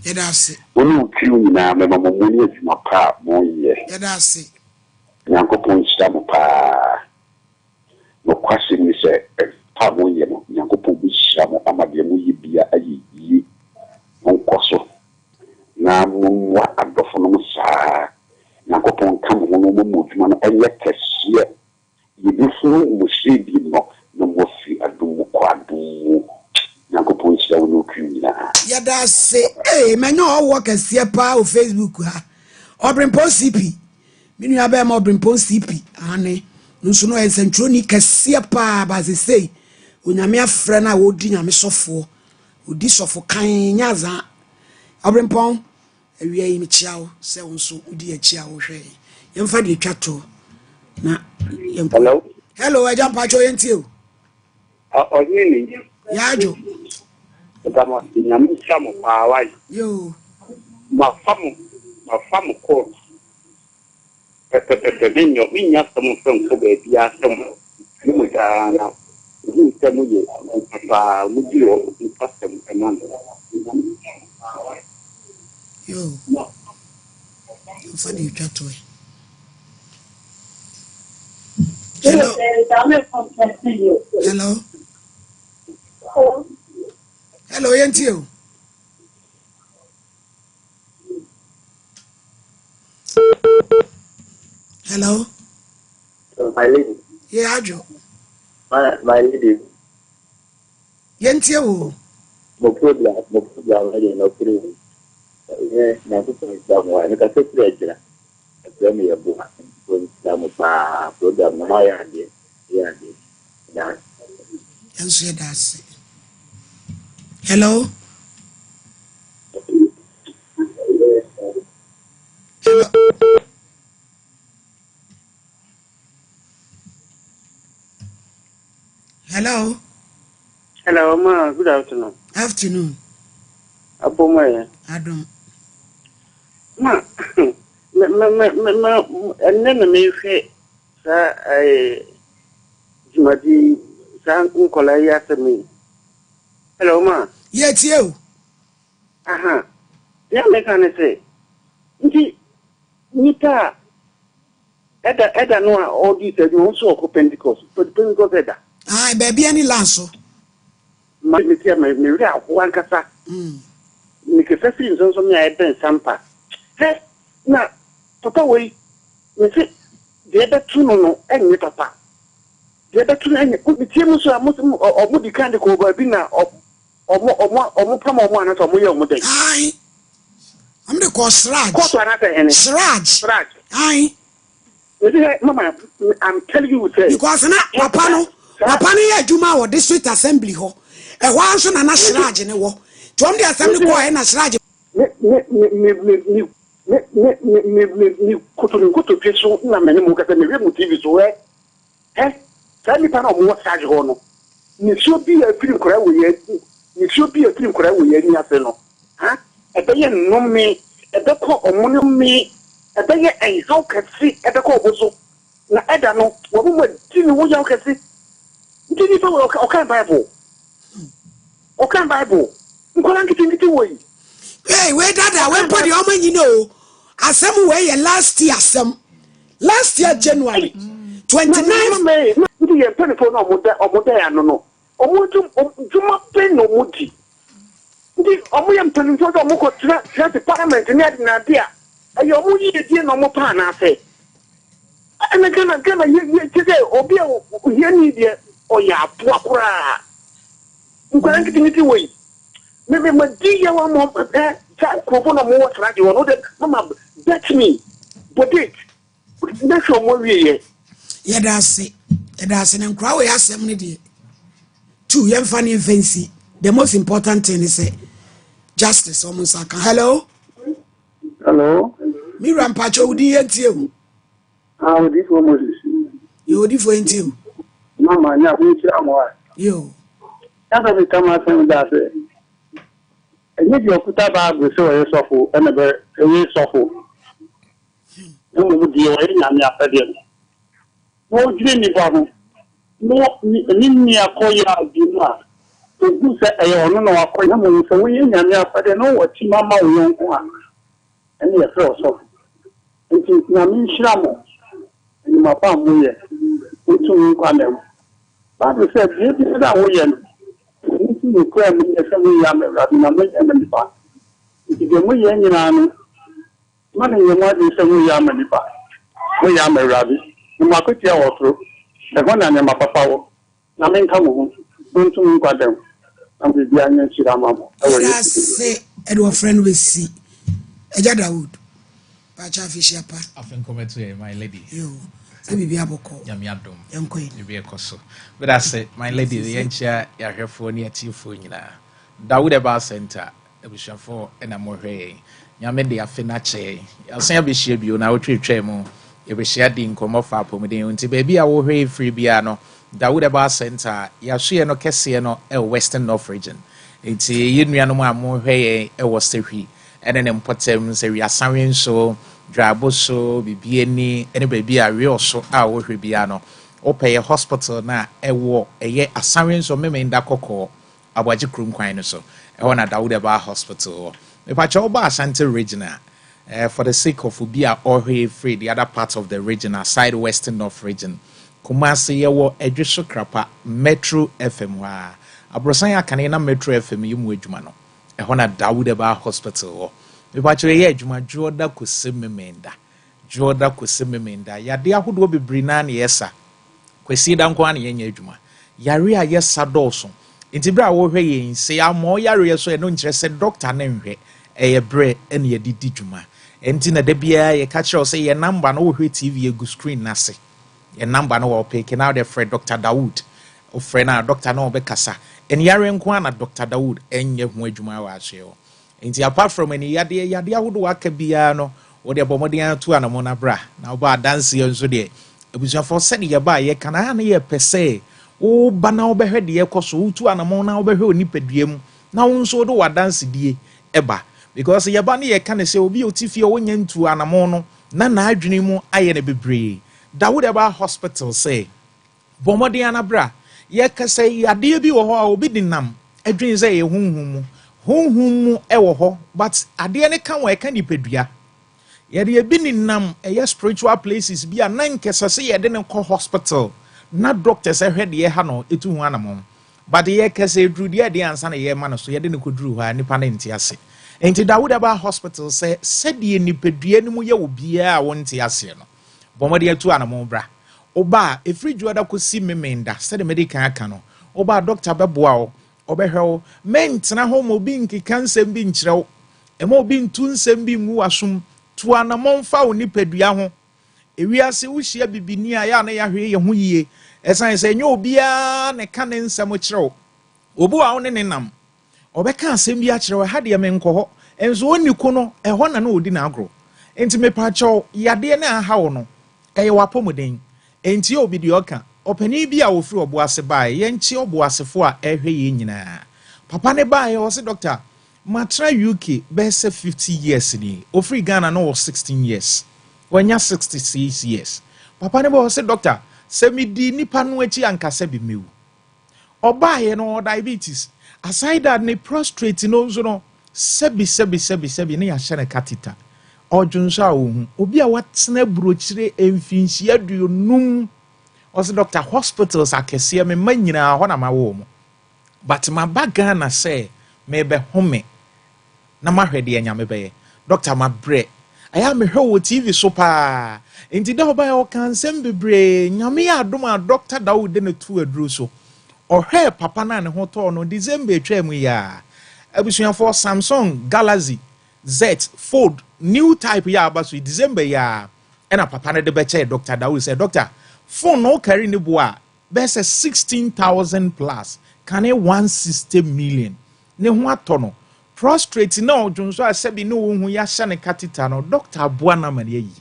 yeda ase When you kill me now, my mama money is my pa, more year. yeda ase Yankopon Stam pa. No question is pa more year. Yankopon Bisham, Amadiamu Yibia, ayi, Moncoso. Now, what at the phone, sir. Yankopon come home, movement, and yet year. You do so, we see you no more see a do quadu. Yankopon Stam no criminal. yada se menyo owo kese pa o Facebook ha obrimpo CP minu abe ma obrimpo CP ane nso no ensentro ni kese pa ba se sei onyame afre na wodi nyame sofo odi sofo kan nyaza obrimpo awie yi mi chiawo se nso odi achia wo hwe yemfa de twato na Hello? hello aja pacho yenti o Onini. yajo Kama nyamisha mo pa wai. yo Mafamu ko. Minya samu fen ko be biya samu. Mu da na. Mu ta mu ye pa mu jiro mu pasem enan. yo yemfa de twato hello hello hello yenti o hello My lady. yeah ajo My lady. yenti o Mo program ready no kiri. Na ko sa mo ani ka se kiri. Ẹgbẹ́ yẹ bu ìdààmú pa program náà yà dé. yanso yɛ da ase hello hello Hello. Hello, ma. Good afternoon. Afternoon. Abomo. Adam. Ma. And then me say, sir, Jumadi, San Uncola Yasami. Hello, ma. Yes, you. Aha. Yeah, me can say. Nita. Eda no all these you also occupy Pentecost. But Pentecost Eda. Ah, baby, any lanso. My media, my Maria, one cassa. Make a festival in some year at Sampa. Hey, now, Papa, wait. You see, the other two no, and with Papa. The other two, and could be Timus or Muslim or Moody kind of over Bina or more promo one at a more day. Aye. I'm the cause Sraj. Cause another and Sraj. Aye. Mama, I'm telling you, because na papa no ya adwuma wo district assembly ho e ho anso na Sraj ne wo to am the assembly ko e na Sraj me kutu peso na mene mu kata me mu TV so sani pa na mo Sraj ho no ni so bi a film kora wo ye ni afa no e be ye no me e be ko omo me e be ye en how kasi e be ko oboso na eda no wo mo di ni wo ya kasi ndi ni fa o kan Bible nkola nkiti wo yi hey we dada we podi o manyi no asem we ye last year January 29 ndi ye penfo na omoda ya no omuduma pen no mudi ndi omo ye penfo so omo ko tra parliament ni adi na dia ayo omo yi die no mo pa na afa ana gana ye tide obi ye ni die o ya aboa kura nkola nkiti wo yi maybe my dear one more Copona more radio, no, that Mama, that's me. But that's your more ye. Yeah, that's it. That's an crowd. Yes, 70. 2 young funny fancy. The most important thing is justice. Almost like hello. Miram Pacho, would you? How this woman is? You would different you. Mama, now you. That's every time I say that. And if you put that bag with so soft and a very soft, no would deal in an appeal. No dreamy bottom. No, Ninia Koya Dima. To do say, I don't know what Koyam, so we in an appeal, know what Timama won't want. And you feel so. It is Namin Shramo. And my family, which you come. But we said, you did that way. You cry me as a young man, and the back. If you were young and money, you might be some young man. We are my rabbit. You might put your through. The one and my papa. Namin come home. Don't you got them? I'm the young and Shirama. Say, Edward friend will see. Ejada wood. Pacha Fisher. I think come to my lady. You. Be able to Yamiadum, young queen, you be a cosso. But I say, my lady, the encha, ya here for near tea for you now. Dawood about center, a bishop for and a more hay. Yamedi a finache. I'll say a bishop you now tree tremo. You be shared in come off up with the baby. I will hay free piano. Dawood about center, Yashi no Cassiano, a western north region. It's a union more hay, a was free. And then important say we are sorry so. Drabo so bibieni any baby a real so a wo hwebiano opay hospital na ewo eye asawen so meme nda kokko abwaji krum kwan no so e wona Dawood Ba hospital me pa cho ba Ashanti regional for the sake of obi a ohwe free the other parts of the region aside western north region Kumasi yewo edweso krapa Metro FM wa abrosan akane na Metro FM yimu adwuma no e wona Dawood Ba hospital we watch a year, Juma Jorda Kusimenda. Jorda Kusimenda. Yadia who will be Brinan, yes, sir. Quesidan Kwani Yen Juma. Yaria, yes, sir, Dawson. Intibra over here, say, I'm more Yaria, so I don't interested doctor name here. A bread and ye did Juma. And Tina Debia, a catcher say a number no TV, a good screen, Nasi. A number no picking out a friend Dr. Dawood. Or friend, Dr. No Becassa. And Yarian Kwana, Dr. Dawood, and Yevmujuma was here. Inti apart from any yadia would work a piano or the bombardian to an amona bra. Now, bar dance so there. It was your for sending your buy, ye can ye per se. wo ba na wo behwe de ekoso wo tu anamon na wo behwe onipadua mu na wo nso do wadanse die eba because ye ba na ye ka ne se obi otifie wo nyantu anamon no na adwene mu aye ne bebre Dawood Eba Hospital say bomodi anabra ye ka say ade bi wo ho a obi dinam adwene say ye hunhum mu e wo ho but ade ne ka wo e ka nipadua ye de bi ninam e spiritual places bi a nan kesa say ye de ne ko hospital na doctors ehwe de ha no etu hu anamon but ye ka say dru de de ansa na ye ma no so ye de ne ko dru ha nipa na nti ase enti Dawood Eba Hospital say said ye nipadua ni mu ye obi a wonte ase no bomodi atu anamon bra oba efri juada ko si memenda said medical aka no oba doctor beboa o obehwe mentena ho mo bi nkika nsem bi nkyerɛw ema obi ntu nsem bi ngu asum tu anamon fa oni padua ho ewiase wo hia bibini a ya na ya hwe ye ho yie esan se nyo obia ne ka ne nsem kyerɛw obu a wo ne nam obeka asem bi a kyerɛw ha de me nkɔ ho enso oni ko no ɛhɔ na odi na agro enti me pa kyɛw yade na aha wo no ɛyɛ wapɔmuden enti obi de oka opani bi a ofri oboase bae ye nchi oboasefo a ehwe ye nyina papa ne bae o se doctor matra UK bese 50 years ni ofri Ghana no 16 years wanya 66 years papa ne bae se doctor se mi di nipa no achi ankasa bi mewu obae no diabetes aside that ne prostrate no nso no sebi ne ya hye catheter ojunso a ohun obi a watena burochire emfinhia duonum osi doctor hospitals akese me manyina ho na mawo mo but my baga na say me be home na mahwede anya me be doctor ma bre aya me hwe TV so pa enti da oba o kansem bebre nyame ya adom a doctor Dawood ne tu aduro so ohwe papa na ne ho to no December etwam ya abusuafo Samsung Galaxy Z Fold new type ya abaso December ya ena papa ne de be che Dr. Dawood say doctor phone no carry ni boa be say 16,000 plus can e 160 million ne ho atono prostrate na odwonso asebi ne wo hu ya hye ne catheter no doctor boa na ma ne yi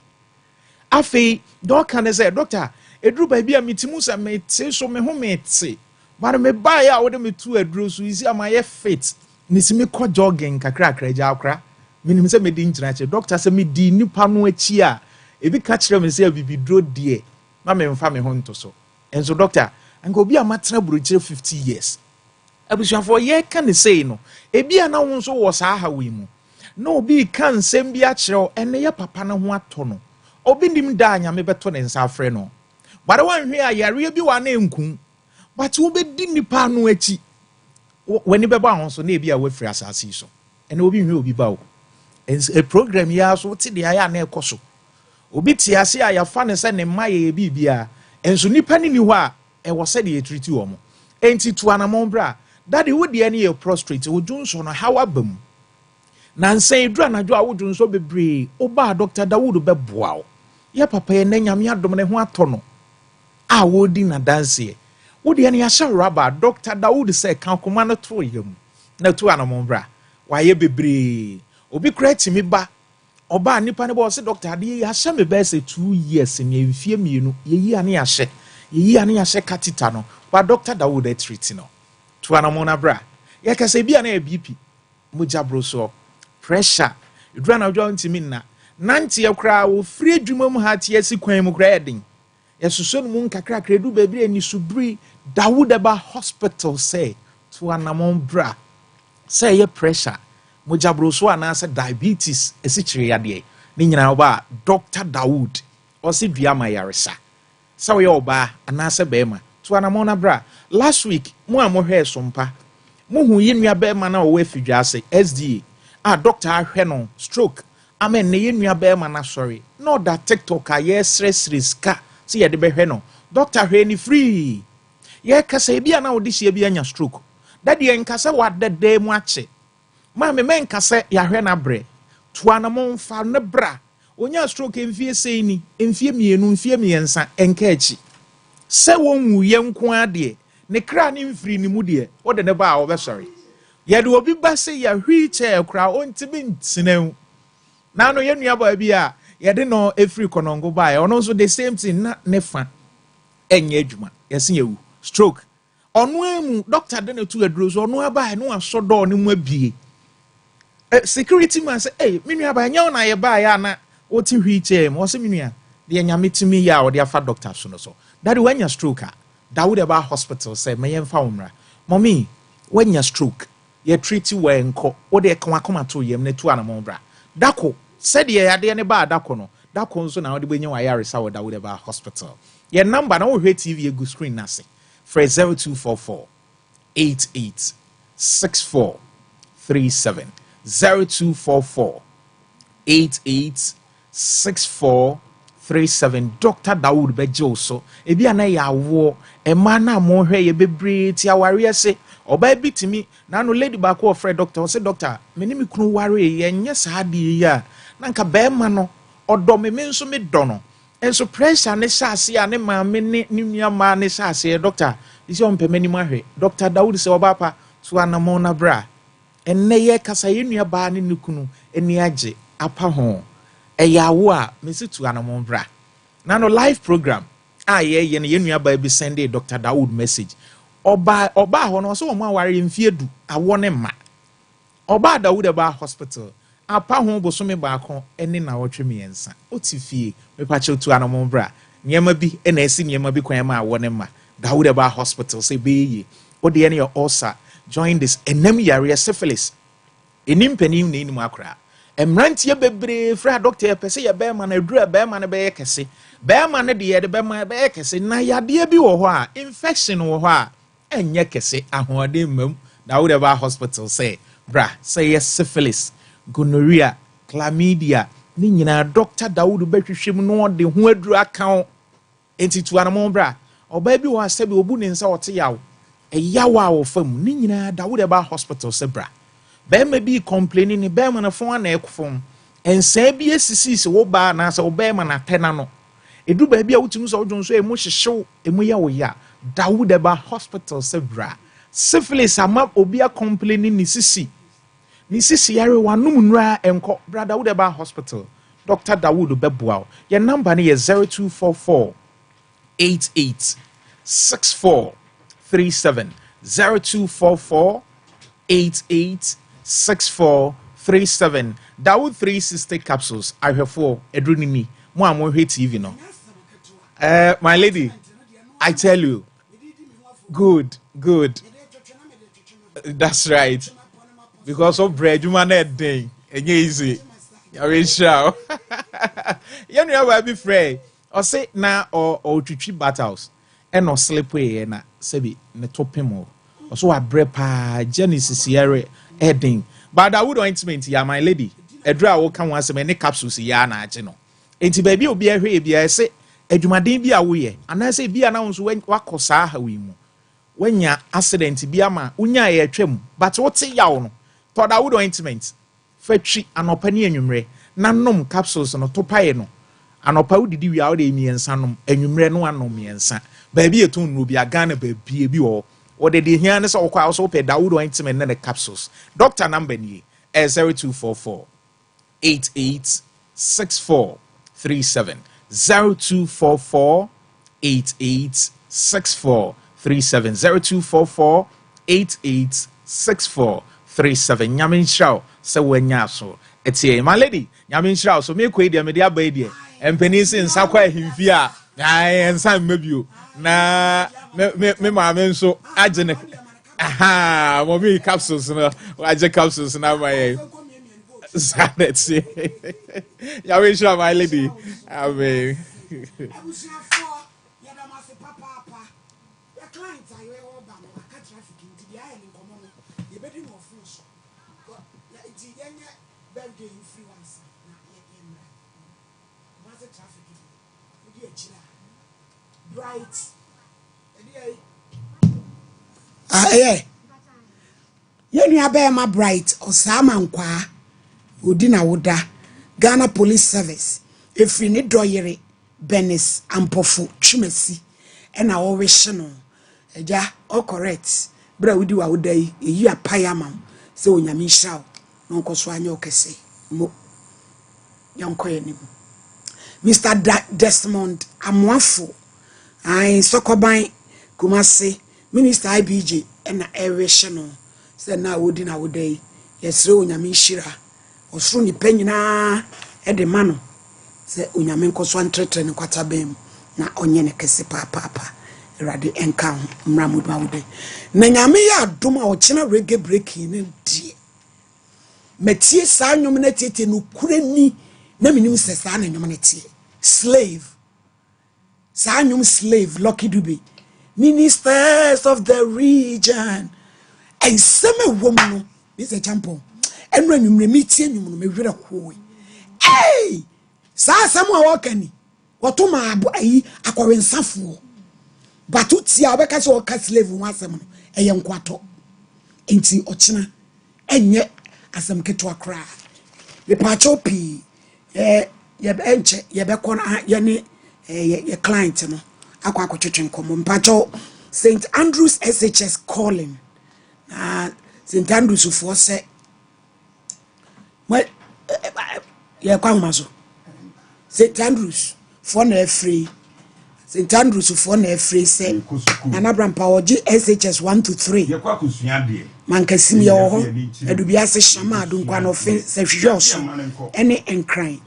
afi doctor ne say doctor edru ba bia metimu sa mete so me ho mete but me ba ya wo de metu aduro so isi am ye fit ni simi ko jogging kakra ja akra minim se me di nkyina che doctor se me di nipa no achi a ebi ka kire me se bibidro die ma me mfa me ho nto so enso doctor anka obi amatena buruchire 50 years abusuafo ye ka ne sei no ebi ana wo nso wo saa ha we mu na obi ka nsem bi a kire ene ye papa na ho ato no obi nim da anya me beto ne nsa afre no bare wanhwe a yare bi wa na enku but wo be di nipa no achi wani beba ho so na ebi a wafri asase so ene obi hwe obi ba wo a program ya so ti de aya na ekoso obi ti ase a ya fa ne se ne maye bibia enso nipa ni ho a e wo se de treat wo mo enti to anamon bra daddy wo de ene ye prostrate wo junso no hawa bam na nsan edu anadwo a wo junso bebre oba Dr. Dawood be boa wo ye papa ye na nyame adom ne ho ato no a wo di na dance wo de ene ya sha raba Dr. Dawood se kan koma no to yam na to anamon bra wa ye bebre obi kreti mi ba oba nipa ne bo se doctor ade ya hye me be se 2 years ne mfie mienu yeyi ane ya hye catheter no ba Dr. Dawood treat no to anamona bra ye ka se bia na e BP moja bro so pressure edura na dwo ntimi na nante ye kra wo free adwuma mu ha tie si kwan mu kra edin ye soso no mu nkakra kredu bebre ani subri Dawood Eba Hospital say to anamon bra say ye pressure mojabro so anasa diabetes esichire yade ni nyina oba Dr. Dawood osi duama yaresa sawe oba anasa bema to anamona bra last week mo amohwe Sompa mo hu yenua bema na owe fidwase SDA doctor ahwe no stroke amen ne yenua bema na sorry no that TikTok a yesresre ska se yede behwe no doctor hwe ni free ye kasa bia na odihye bia nya stroke dade en kasa wadede mu ache ma me men kase yahwe na bre to anamon fa ne bra onya stroke emfie sei ni emfie mienu emfie miensa enka achi se wonwu ye nko ade ne kra ne mfiri ni mu de wo de ne ba wo be sorry ye de obi ba se yahwe che kra ontibi ntineu na no ye nua ba bi a ye de no efiri konongo ba ye ono so the same thing na ne fa enye adwuma ye se yewu stroke ono emu doctor de na tu aduro so ono aba no aso do ne mu abie security man say eh me nua ba nya na ye ba ya na oti wheelchair mo se me nua de nyame timi ya o de afa doctor so no so daddy when your stroke Dawood Eba hospital say me yemfa umra mommy when your stroke ye treat you well nko o de kan akoma to yem ne tu anamo bra dako said ye ade ne ba dako no dako nso na o de benye wa yare sa wo Dawood Eba hospital ye number na wo hwe TV egu screen na se for 0244 88 64 37 0244 88 64 37 Dr. Dawood Bejo so ebi ana ya wo e ma na mo hwe ye bebre ti aware se oba bitimi na no lady back of Fred doctor say doctor me ni me kunu ware ye nye sa de ya na nka be ma no odo me nso me do no enso pressure ne sase ya ne ma me ne nua ma ne sase doctor isi on pe mani ma hwe Dr. Dawood se oba pa so anamo na bra enne ye kasa ye nua ba ne nukunu eni age apa ho eyawo a mesitu anamo bra na no live program ye nua ba bi send Dr. Dawood message oba ho no so wo aware mfiedu awo ne ma oba Dawood Eba hospital apa ho bosome ba ko ene na wotwe miensa otifie mepa chetu anamo bra niema bi na esi niema bi kwan ma awo ne ma Dawood Eba hospital say beye ode ene your ulcer join this enem yare syphilis enim panim na enim akra emrantie bebre fra doctor pese ye be ma na adura be ma na be kese be ma na de ye de be ma be kese na yade bi wo ho a infection wo ho a enye kese ahode mam Dawood Eba hospital say bra say yes syphilis gonorrhea chlamydia ni nyina Dr. Dawood behwehwem no de ho adura kan entitu anamo bra oba bi wo asabi obu ne nsa wote yawo eyawa wo fam ni nyina Dawood Eba hospital say bra be ma bi complaining ni be ma na fon na ekofom ensa bi esisi se wo ba na se wo be ma na tena no edu ba bi a wutunu so wodwon so emu hyehyew emu ya wo ya Dawood Eba hospital say bra syphilis ama obi a complaining ni sisi yare wanum nura enko bra Dawood Eba hospital Dr. Dawood beboa your number ni 0244 88 64 37 0244 88 6437 Dawood 360 capsules ahwefo edrunini mo amhwe TV no my lady I tell you good that's right because of bread you man day enye easy you sure you know why be free or say na or twitwi battles e no slip we na sebi ne topem o so abre pa Genesis yare Edding, but I would ointment ya my lady. A draw will come once many capsules ya na chino. Enti baby will be a way be I say, Edumadin be away, and I say be announced when wakosa hawimu. When ya accident be a ma, unya a trim, but what's a yawn? Thought I would ointment. Fetchy an opinion numre, none capsules on a topaeno. An opa did you out a me and sanum, and you no one no me and san. Baby a tune will be a gun of baby or the Dianas or also pay Dawood ointment and the capsules. Doctor number ni 0244 88 64 37 0244 88 64 37 0244 88 64 37 Nyamin Shao se wenya so etie my lady Nyamin Shao so me kwedi me dia ba die empenisi nsakwa himfia ai ensan mabio na me ma me nso agene aha mo bi capsules no age capsules na my sanity ya we sure my lady amen bright yenu abe ma bright osama nkwa odina woda Ghana Police Service efri ni doyere Benis ampofu twimasi ena wo wehye no eja all correct bra wudi wa woda yi apaya mam se onyame hiraw no nkoso anya okese mo yankoye ni Mr. Desmond Amwafo ai Sokoban Kumase Minister IBJ and Eretional said now would in our day. Yes, so Unyami Shira or Suni Penina at the mano. Said Unyamenko Swan Tretre and Quatabem. Na onyene kese papa rade enka mramu mawde na nyame ya adoma o chena reggae breaking ne die metie sa nwom na tete no kurani na minim se sa na nwom na tie slave sa nwom slave Lucky Dube ministers of the region and some woman is a champion and when you meet you me wira ko hey sa samu awakani Watuma abu ayi akwensafo batuti abeka se o ka slave ho asem no eye nkwato enti ochina enye asem keto akra be pacho pi ye be enche ye be kona ye ne ye client no akwa akotwetwe nkomo mpacho St Andrews SHS calling St Andrews for say ye kwa maso St Andrews for na free St Andrews for na free say Anabram Power SHS 1 to 3 ye kwa kusua de man kasim ye ho edubia se shama adu kwa no fe se hwehwos ene enkran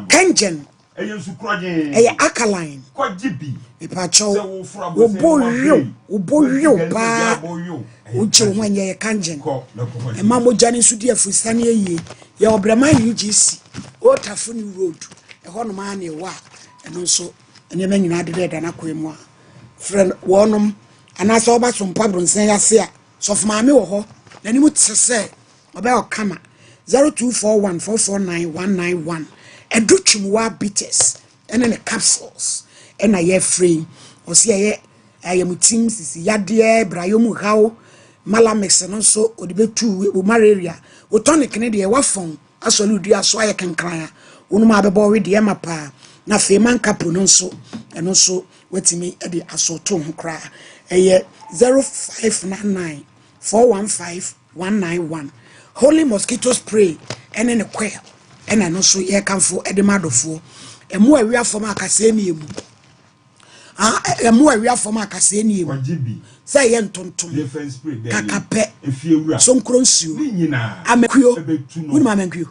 kanjen eye nsukroje eye alkaline kwajibi ipacho oboyo pa uche wanye ye kanjen e mamo jani sudi afusane ye ye obrema UGC Otafuni road e hono ma na ewa eno so ene ma nyina de da na kwemu a friend wonom anasa oba so mpa bronsen yase a so fuma me wo ho na ni mu tsese oba okama 0241449191 edutwumwa bitters ene ne capsules ena ye free osi ye ayamutim sisi yade brayo mu hawo malamex no so odibetu wo malaria wo tonic ne de wafon asoludi aso aye kankran wonu ma bebo we de mapa na feman kapo no so eno so wetimi e de asoto ho kra eye 0599 415 holy mosquito spray ene ne kwel ena no so ye kanfo e de madofo emu awia fom akase ni emu emu awia fom akase ni emu say ye ntontom kakape sonkro nsuo amekuyo woni ma amekuyo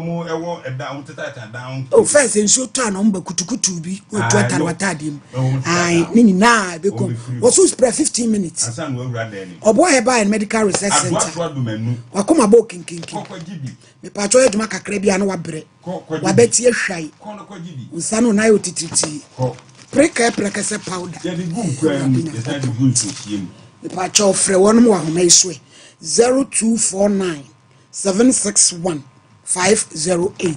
mo ewo eda on tata down o first nsuo to na mba kutukutu bi o to atarwatadem ai ni nyina be kom o so spray 15 minutes asan wo awura den obo heba in medical research center wakoma bo kinkinkin me pacho eduma kakra bia na wabre wabeti ehwai nsano na yo titriti preka se powder ye di gum kwam ye sa di gum siem me pacho frɛ wonom wa homa iswe 0249 761 508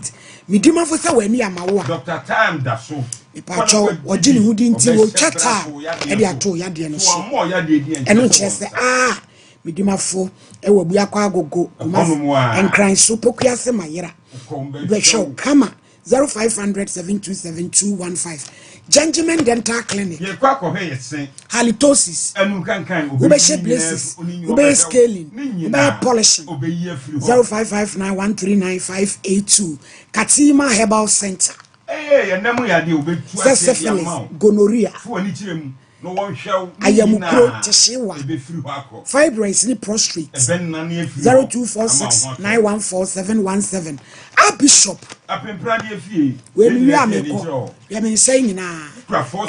midima fo se wani amawo Dr. Time da so ipacho ojini hudi nti wo chata e de ato ya de no so eno chese midima fo e wo bua kwa agogo kuma enkran so pokua se mayera be show kama 0500 Gentleman Dental Clinic. Ye kwa ko he yesen. Halitosis. Anu kankan obi braces. Obi scaling. Obi polishing. 0559139582. Katima Herbal Center. Ye nemu ya de obi tu ase gonorrhea. Fu ani kirem. No one shall ayamukro teshiwa fibroids ni prostrate 0246914717 Bishop apemprade afie we ameko ya me say nyina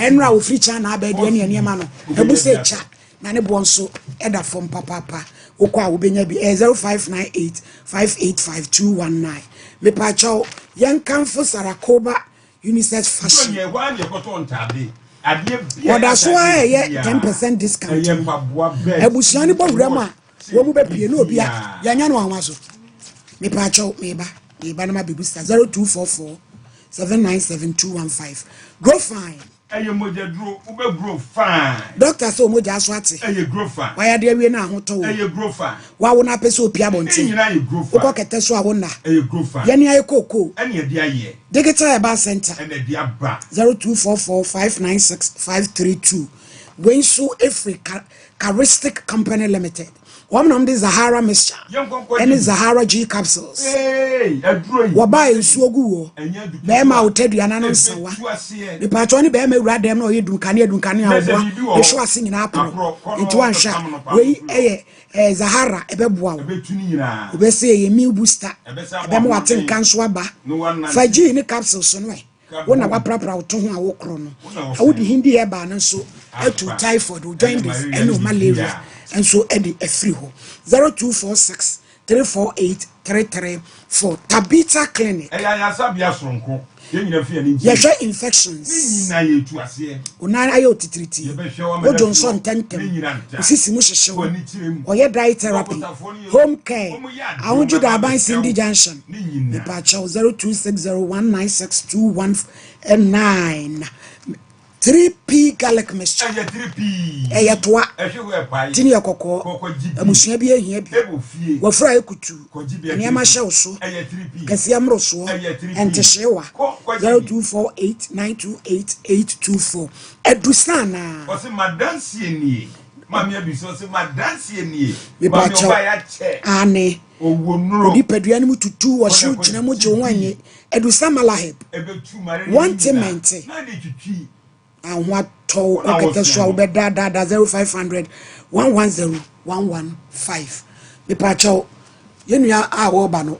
enra wo fricha na abede ne eniema no ebuse cha na ne bonso eda from papa okwa wo benya bi 0598585219 me pa chaw yan kanfo Sarakoba unisex fashion ye wa ye koto ntade Oda so aye 10% discount. Ebusiani bo wurama wo mu be pie na obi a yanya no anwa so. Me pa chaw me ba na ma bebusta 0244 7972215. Grow fine. Eye moja dro ube grow fine. Doctor so moja aso ate. Eye grow fine. Wa ya de awie na ahoto wo. Eye grow fine. Wa wo na pese opi abonte. Nyina ye grow fine. Uko kete so awona. Eye grow fine. Yani aye koko. Ene ye de aye. Digital Herbal Center. Ene de aba. 0244596532. Wensu Africa Charistic Company Limited. Wamnam de Zahara mixture. Any Zahara G capsules. Waba nsuo gu wo. Bema otedu anano nsawa. Me patoni bema ewura dem na oyedunkane awo. E hwo ase nyina apro. Nti wansha we Zahara ebeboa wo. Obese ye meal booster. Ebema wate nkanso aba. Faji ni capsules no e. Wona waprapra woto ho awokro no. Awudi hindi eba no so to typhoid will join this and malaria and so Eddie a free ho 0246 348 334 Tabita Clinic. Yesha infections. Una ayo titriti. O Johnson tentem. Osisi mu hyehyeo. Oye dry therapy. Home care. Awunju da ban Cindy Junction. The patch 0260196219. 3P garlic mixture. 3P. Eya toa. Tini yakoko. Amusua bi ehia bi. Wafra ekutu. Aniama hye so. Kesi amro so. Ente hyewa. 0248928824. Edusana. Osi madansie ni. Mami abiso osi madansie ni. Mami obaya che. Ane. Odi pedua ni mututu wo hye gyina mu gye wanye. Edusama laheb. Wanti mente. Na di twitwi. And what told okay, so be da 0500 110 115. Me pacho yenua awo ba no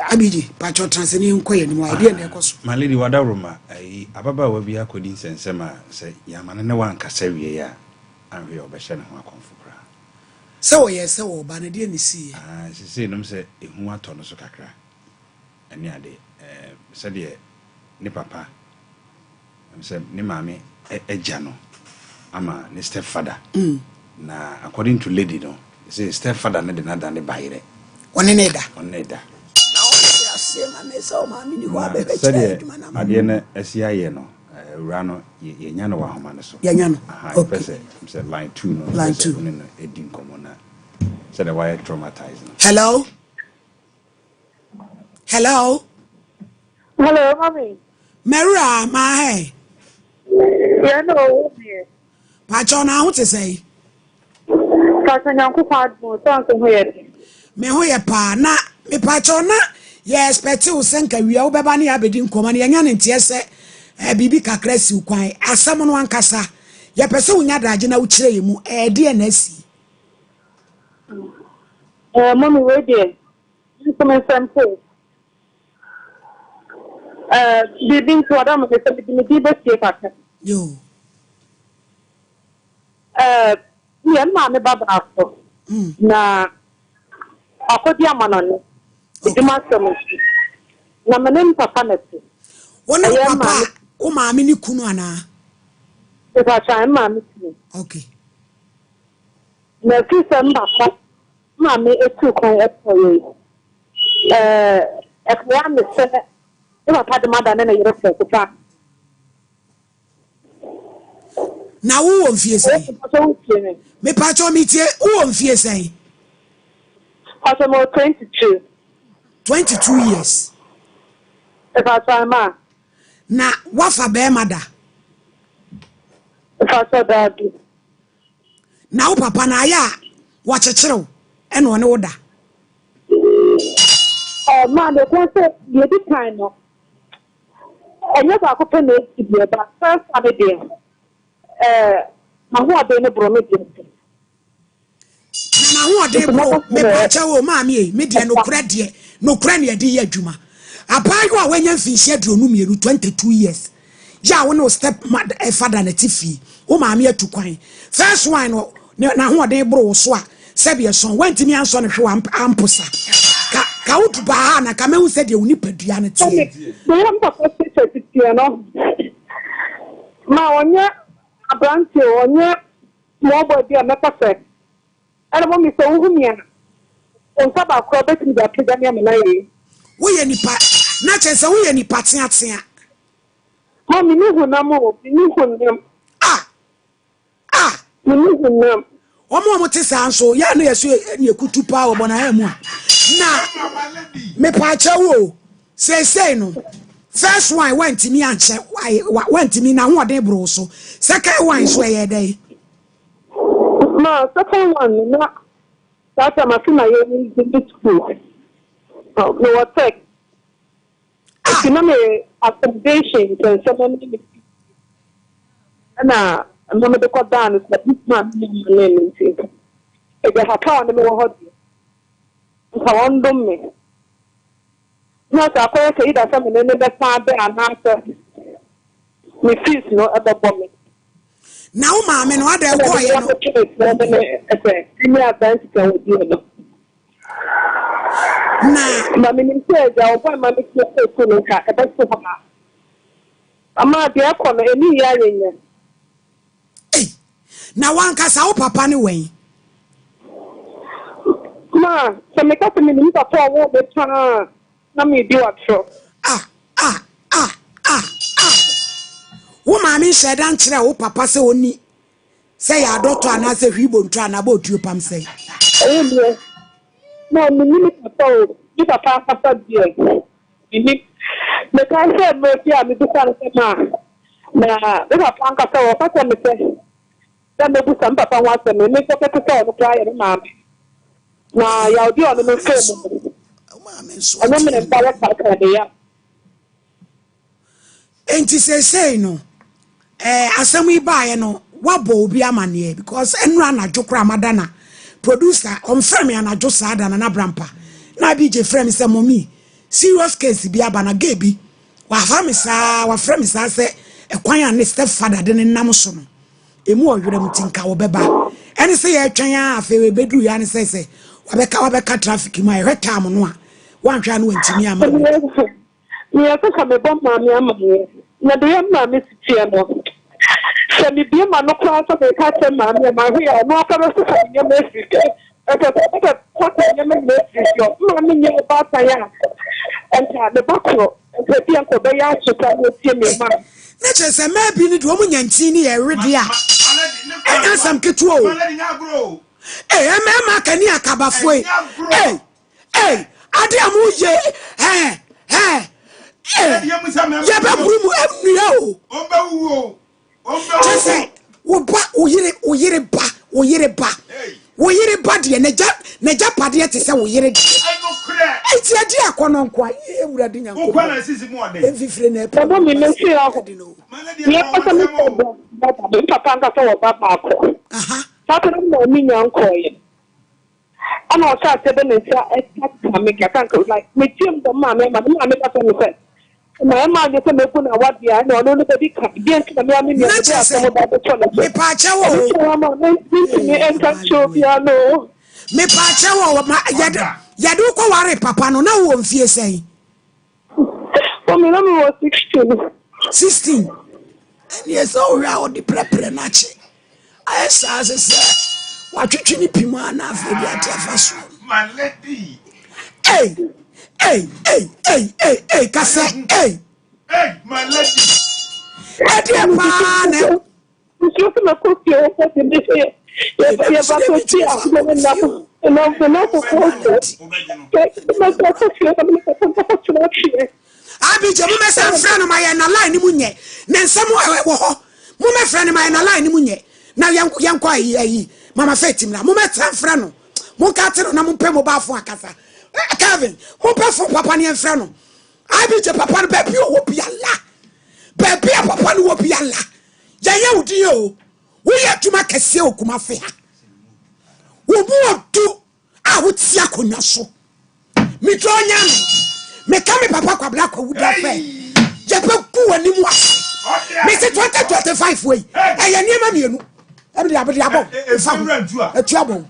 abiji pacho transeni nkoye ni mo idea na ekoso. My lady wadaroma ababa wa bi akodi sensema se yamane ne wan kasa wie ya anwe obehye ne ho akonfo kra. Se wo ye se wo ba na de ni si. Se nom se ehu ato no so kakra. Ani ade se de ni papa ni mami ejano ama ni stepfather na according to lady no say stepfather na de na dan de bayire oneda na o se so mami ni wa be che ade na asiaye no ura no ye nya no wa homa ne so ye nya no okay say line 2 no line 2 no edin komo na say the why traumatized no. Hello mommy Mera ma hey yeah no me pacho na ho te say pacho nyanko padmo so so hoye me hoye pa na me pacho na ye expect u senka wia wo beba na ya bedi nkoma na yanya ne ntie se bibi kakra si ukwan asam no ankasa ye pese unya daje na ukire yemu de na asi mommy we dey some sample bibi to adam ke se bibi be tie pakka yo yeah ma me baba afọ na akodi amanano iduma somusi na manem papa na ti wona papa o maami ni kunu ana e ba cha maami ti okay na kisa mbapa maami etu kon epoye ekwa me se e papa de mada na yere fe kuta na wo mfie sei me pacho mitie wo mfie sei pacho mo 22 years e pacho ma na wafa be mada e pacho dadi na wo papa na ya wa checherew e no ne wo da ma de ko se ye di time no enye ba ko pe na e bi ba first Saturday ma ho ade ne bro me bi na ho ade bro me pacha wo maami e me de no kra de no kra ne de ye adwuma apago a wanya mfinhia dronu mienu 22 years ja wo no step father na tifi wo maami atukwan first one no na ho ade bro wo so a sebie son wantimi anso ne hwe amposa ka utu ba ha na ka mehu se de uni padua ne tie de yam papa se tie no ma onye abranti onye mo body a mekase ana mo mi so uhumia on saba ko beti da pega mi amana yi wo ye nipa na chese wo ye nipa tia mo mi ni hu na mo mi ni hu nem mi ni hu nem omo te sanso ya na yeso ne ekutu pa obona ha mu na me pa cha wo say no first one went me anche went me na ho de bro so second one so ye dey no second one na That time I feel my in the school. No, what tech. If you know me, accommodation, and someone and I'm going to go down is that this man name. If you have found me, what I want me. Not a person that someone in the father and answer. Me fees no other woman. Now, mama, no other boy. Na mammy says, I'll buy my little car. I'm not the aircon any year. Now, one can say, papa, anyway. Ma, so make up a minute of all the time. Let me do it. Woman, said, answer, oh, papa, say, only say, I don't want to say, we won't try about you, Pam say. Oh, yes. No, minute of all. You are papa, dear. The guy said, maybe I'm the man. Now, if I can't go, what I say, then maybe some papa wants to make up a call to try and mammy. Now, you'll be on the film. I'm not going to buy a car. Enti say no asem yi bae no wabo obi amane because enra anadwo kra madana producer on frame anadwo saada na brampa na bi je frame say mommy serious case bi abana gebi wa frame sa say ekwan an stepfather de nam so no emu oyerem tinka wo beba ene say ye twan afa we bedru ya ne say wabeka traffic ma e hweta am no a wanhwa no wantimi ama me aka me bomb mama amanye na de yamma me sitia no se me bi ma no kwa so me ka che mama ma hwe ya no aka so se me me sike aka kwa me me sike yo ma me nye ba ta ya enta de bakro enta bi anko be ya chuta no tie me ma na che se me bi ni do mo nyanti ni e rede a ena sam ketu o ma kani akabafo ade amuye yaba burumu emnua o ombawu o oyire ba de neja pade te se oyire de eti ade akono nko aye ewurade nyanko o kwa na sisi mu ode enfifire na epo mo mi me si aho ye pasa me ko ba papa nka so wo papa akọ papa no mi nyanko ye ana o cha te be ne sia extra me ka kan ko like me tim do ma me ka so me say na ma je se me ku na wa dia na no no be ka bi en ka me ami me be aso ba be cho na me pa che wo me en ka cho bia no me pa che wo ma yadu ko ware papa no na wo mfie sei o me na me was 16 and yes o ra o di prepare na che I say watwetwe ni pima na afa bi atafa so my lady kasa my lady ade man you see me ko fi o ko ti be se ya ba ko ti a ko na ko na ko ko abi je mo mesa friend ma ye na line ni munye na nsem wo ho mo me friend ma ye na line ni munye na yanko ayi mama fetim na mo metra mfra no mo ka tero na mo pɛ mo ba fo akasa Kevin mo pɛ fo papa ne mfra no abi je papa no ba bi o bi ala ba bi papa no wo bi ala ya ye udi o wo ye tuma kese okuma fe ha wo bu odu a wo ti akonya so mi tro nya me ka me papa kwabla kwa wuda fe je pe ku wani mu ase me se 2025 we eye niema mienu every abodi abo etuabo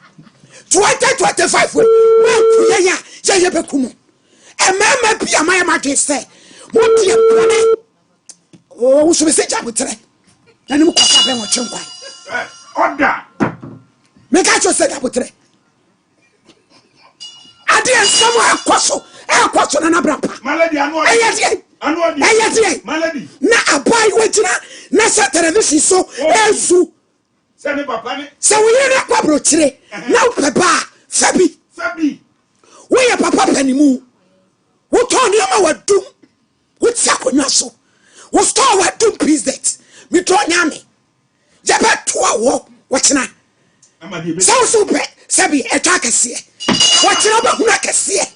2025 we ya be kumu emema bia ma ma dwe se mo die bone o wo so be se jabutre na ni mo kwasa be mo chenkwa order me ka cho se jabutre ade ensamo ekoso na brampa malady anu eye malady na abai wejina na sa television so ezu se ne papa ne se wo yere kwa brochire na papa fabi wo ye papa panimu wo to ne ma wadum wo ti akonwa so wo store wadum please that me to nyame je be to awo wo china so be Sabi etwa akese wachira ba huna akese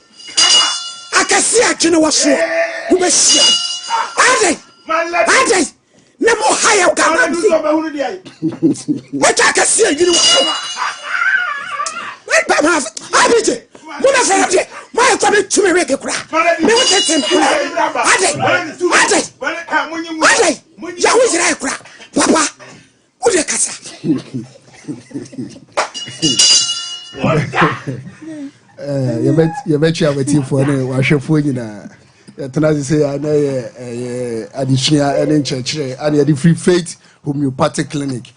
akese achine waso ubehia ade na mo haya ga na so ba hunu dia etwa akese yiri waso ba ma abije muna fere de ma ko be tumi reke kura me wote tempura ade ya wizira kura papa uje kasa you bet you have a team for any washefo nyina tena say na additional and church and the free faith homeopathic clinic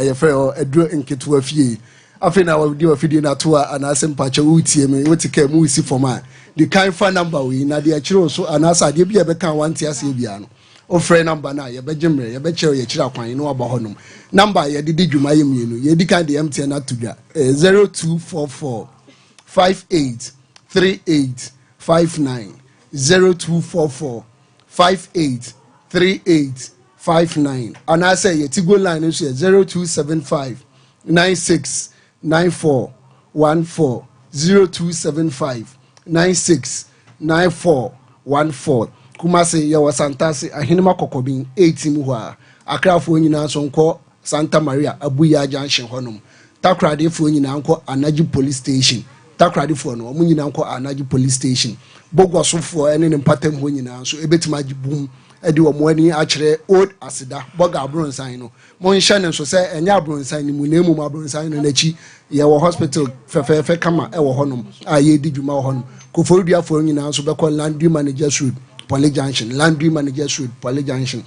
you feel edro nketu afie afi na we dey afie na to and asempa che utie me wetika mu si forma the kind phone number we na the chiro so and asa de bia be kan wanti ase bia no o free number na ye begimre ye be che ye chira kwan no aba honum number ye de dwuma ye mienu ye di kan de MTN na tudwa 0244 583859 0244 583859 and I say ye tigo line is 0275 969414 0275 969414 Kumase ya wasantase ahinema kokobin 18 ho a akrafo nyina so nko Santa Maria Abuya Junction honum takrade fo nyina nko Anaji Police Station takrade fo no mu nyina nko Anaji Police Station bogwasofo ene ne mpatam ho nyina so ebetima gibum edi wo mo ani akere old asida boga abronsan no mo nhye ne so se enya abronsan ni mu na emu abronsan no nachi ye wo hospital fefefe kama e wo honum a ye di dwuma wo honum koforudua fo nyina so be call Landry Managers Road Poly Junction Landry Managers Road Poly Junction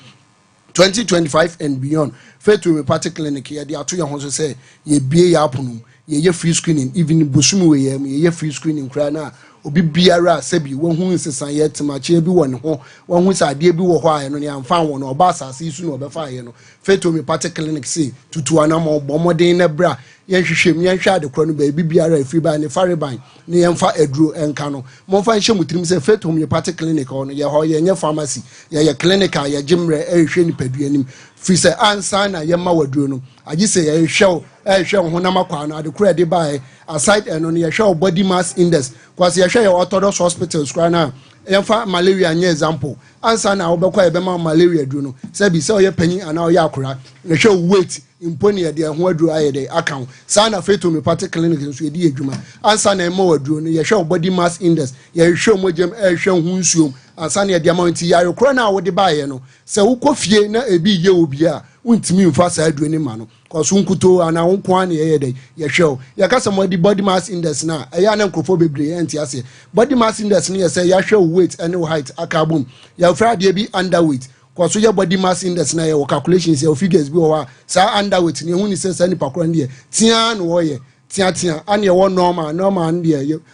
2025 and beyond faith homeopathic clinic here they are to your so say ye bie ya apunum ye free screening even bosumu we ye free screening kra na obi biara sebi wo hu nsesan ye temache bi wo ne ho wo hu sade bi wo ho aye no ne amfa wo no oba asase isu no obefa aye no faith homeopathic clinic say tutu anamo bomodin na bra yen hwehwem yen hwa de kro no ba bi biara afri ba ne fariban ne yen fa aduro enka no mo fa nhye mutrim say faith homeopathic clinic ono ye ho ye nye pharmacy ye clinic a ye gimre ehwe ni paduanim fi say ansa na ye ma waduro no agi say ye hwew ehwe ho na makwa no ade kro de ba aside eno ne ye hwew body mass index kwase ye hwe orthodox hospitals kra na yemfa malaria nye example ansa na obekwa ebema malaria duro no say bi say oye panyin ana oye akura na hwe weight imponi ye de ho aduro aye de account sana faith homeopathic clinic so ye di adwuma ansa na ema waduro no ye hwe body mass index ye hwe mojem hwe hu nsuom ansa na ye de amount yare kro na wo de baye no say ukofie na ebi ye obi a untimi mfa sa aduro ni ma no cause unkuto ana unko an ye de ye hwe ye ka some body mass index na eya na nkrofo bebre enti ase body mass index no ye say ya hwe weight and height akabum ya fra de bi underweight cause your body mass index na your calculations your figures bi wa sa underweight ni hu ni say ni pakro ne tia no wo ye tia an ye wo normal ne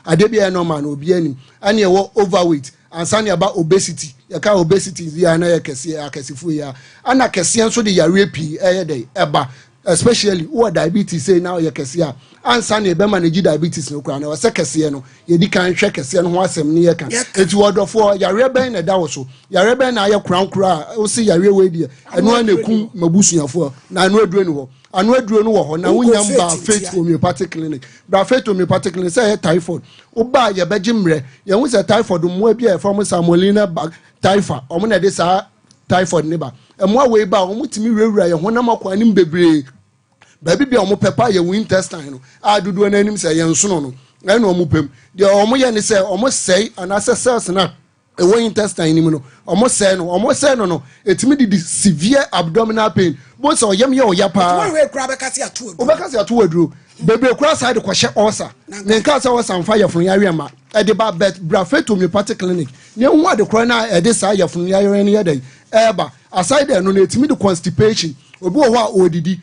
ade bi normal na obi anim an ye wo overweight and sani about obesity ya ka obesity ya na ya kese akesifu ya ana kese nso de ya repi dey eba especially who diabetes say now ya kese a ansa na ebe manage diabetes no kra na wase kese no ye di kan hwe kese no ho asem ne ye kan eti wodofo ya reben na da wo so ya reben na ya kura o si ya rewe di eno na ekum mabusuafo na ano aduro ni ho anu aduro no wo ho na wunyam ba faith homeopathic clinic ba faith homeopathic clinic say typhoid oba ye begimre ye hu say typhoid mo bia e from samolina bag typhoid omo na de sa typhoid ne ba emo we ba omo timi rewura ye ho na makwa nim bebre ba bibia omo pepa ye intestine no adudu na anim say ye nsono no na omo pem de omo ye ne say omo say anase cells na ewo intestine ni mu no omo say no etimi di severe abdominal pain bo so yem ye oya pa we kura be kasi atu aduro bebre kura side ko hye ulcer ne nka say ulcer mfa ye fun yare ma e de ba bet brafeto homeopathic clinic ne hu ade kura na e de sa ye fun yare ne ye dey eba aside no etimi di constipation obi wo ho a odidi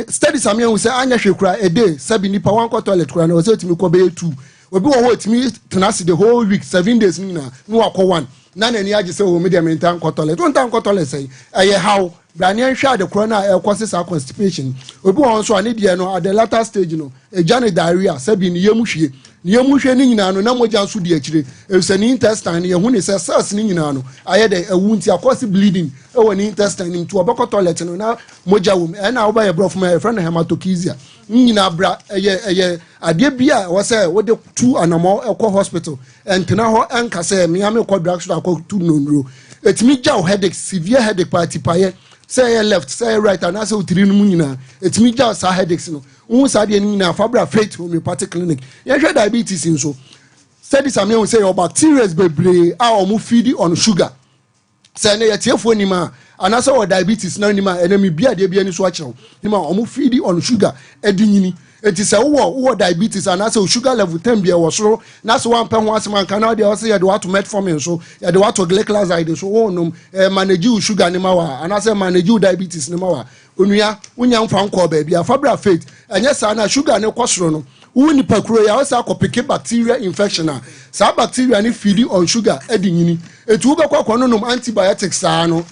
study samia we say anya hwe kura a day sabi nipa one ko toilet kura na o say etimi ko be 2 obi wo ho etimi tenase the whole week 7 days ni na no akọ 1 na na ni age say o media mentan ko toilet won tan ko toilet say eye how branian hwa de corona e cause sa constipation obi won so ani de no at the latter stage no ejane diarrhea sabi ni yemu hwie ne mu hwe ne nyina no na mogya nso di akire efse ne intestine ne hu ne se cells ne nyina no aye de ewu nti akose bleeding e wo ne intestine ne nti obekọ toilet no na mogya wom e na wo ba ye brof ma e friend hematochezia nyina bra eye ade bia wo se wo de tu anamo ekọ hospital entena ho enka se me am ekọ drugstore akọ tu nonro etimi gya headache severe headache party paye say left say right and say utiri no nyina etimi gya sa headaches no won sa de nyina fabra faith homeopathic clinic ye hwe diabetes nso say this am say your bacteria bebre a omo feed on sugar say na ye tiefo ni ma anasa or diabetes na ni ma enemi bia de bia ni so akyew ni ma omo feed on sugar edinyini enti say wo diabetes anasa sugar level 10 bia wo so na so wan pe ho asema kan na de o say ye de what metformin so ye de what glycoside so wo nom manage sugar ni ma wa anasa manage diabetes ni ma wa onua unya mfa nko ba bia fabra faith enye sa na sugar ni kwosoro no woni pakuro ya o say akopike bacteria infection a sa bacteria ni feed on sugar edinyini etu wo be kwakọ no nom antibiotics sa no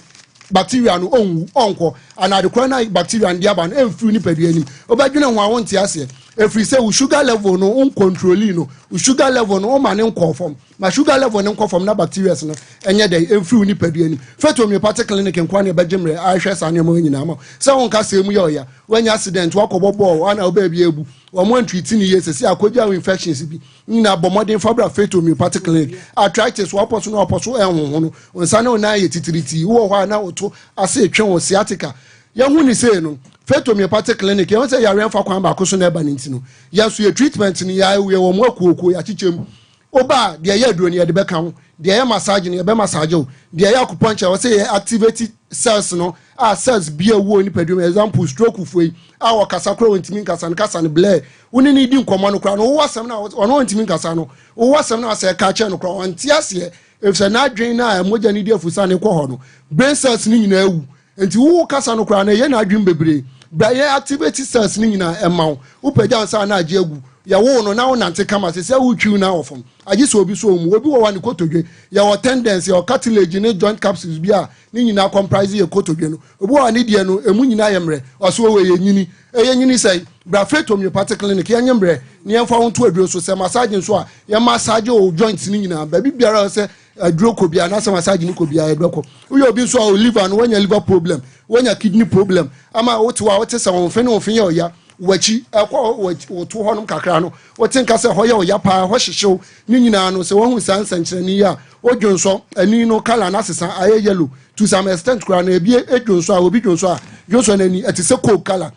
bacteria no onko and the corona bacteria and diaba no emfiri ni padu anim obadwene ho awon ti ase efiri say sugar level no uncontrolling no sugar level no ma ne nko form ma sugar level ne nko form na bacteria no enye dey emfiri ni padu anim feto homeopathic clinic nkwa ne bajemre ahwe sa ne mo nyina ma se won ka se mu ye oya wanya accident wakobobo wana obabi ebu omo ntwiti ni yesesi akogya infections bi nyina bomodin fabra feto homeopathic clinic arthritis waposo no oposo enho no onsane ona ye titiriti wo ho na oto ase etwen o sciatica ya hu ni sei no feto homeopathic clinic ya say ya remfa kwan ba koso na eba ninti no ya so ye treatment ni ya we wo mo akuokuo ya chichem oba de ya aduro ni ya de beka ho de ya massage ni ya be massage o de ya acupuncture wo say activate cells no cells bia wo ni pedum example stroke foi wo kasa kro ntimi kasa ne blare woni ni di nkomo no kra no wo asem na ono ntimi kasa no wo asem na ase ka che no kra wanti ase if say na adwen na moja ni di afusa ne kɔ hɔ no brain cells ni nyina awu enti wo kasa no kra na ye na adwen bebre bra ye activate cells ni nyina emaw wo pagya nsa na age agu ya wo no na wo nante kama se wo twiw na ofom agi so obi so omu obi wo wa ne kotodwe ya wo tendency ya cartilage ne joint capsules bia ni nyina comprise ye kotodwe no obi wo ne die no emu nyina yemre oso we ye nyini eye nyini sai bra feto homeopathic clinic ya nyemre ne yemfa wo to aduro so se massage so a ya massage o joints ni nyina ba bibiara se aduro ko bia na se massage ni ko bia e doko uyo obi so a liver no wanya liver problem wanya kidney problem ama wote se won fe ne won fe ya oya wachi akwa woto honum kakra no wotinka se hoye oya pa ho hyehyew ni nyina no se wohu sansankyerani ya odwonso ani no kala na sesa aye yellow to some extent kra na ebie edwonso a obi dwonso a dwonso na ni etise coke kala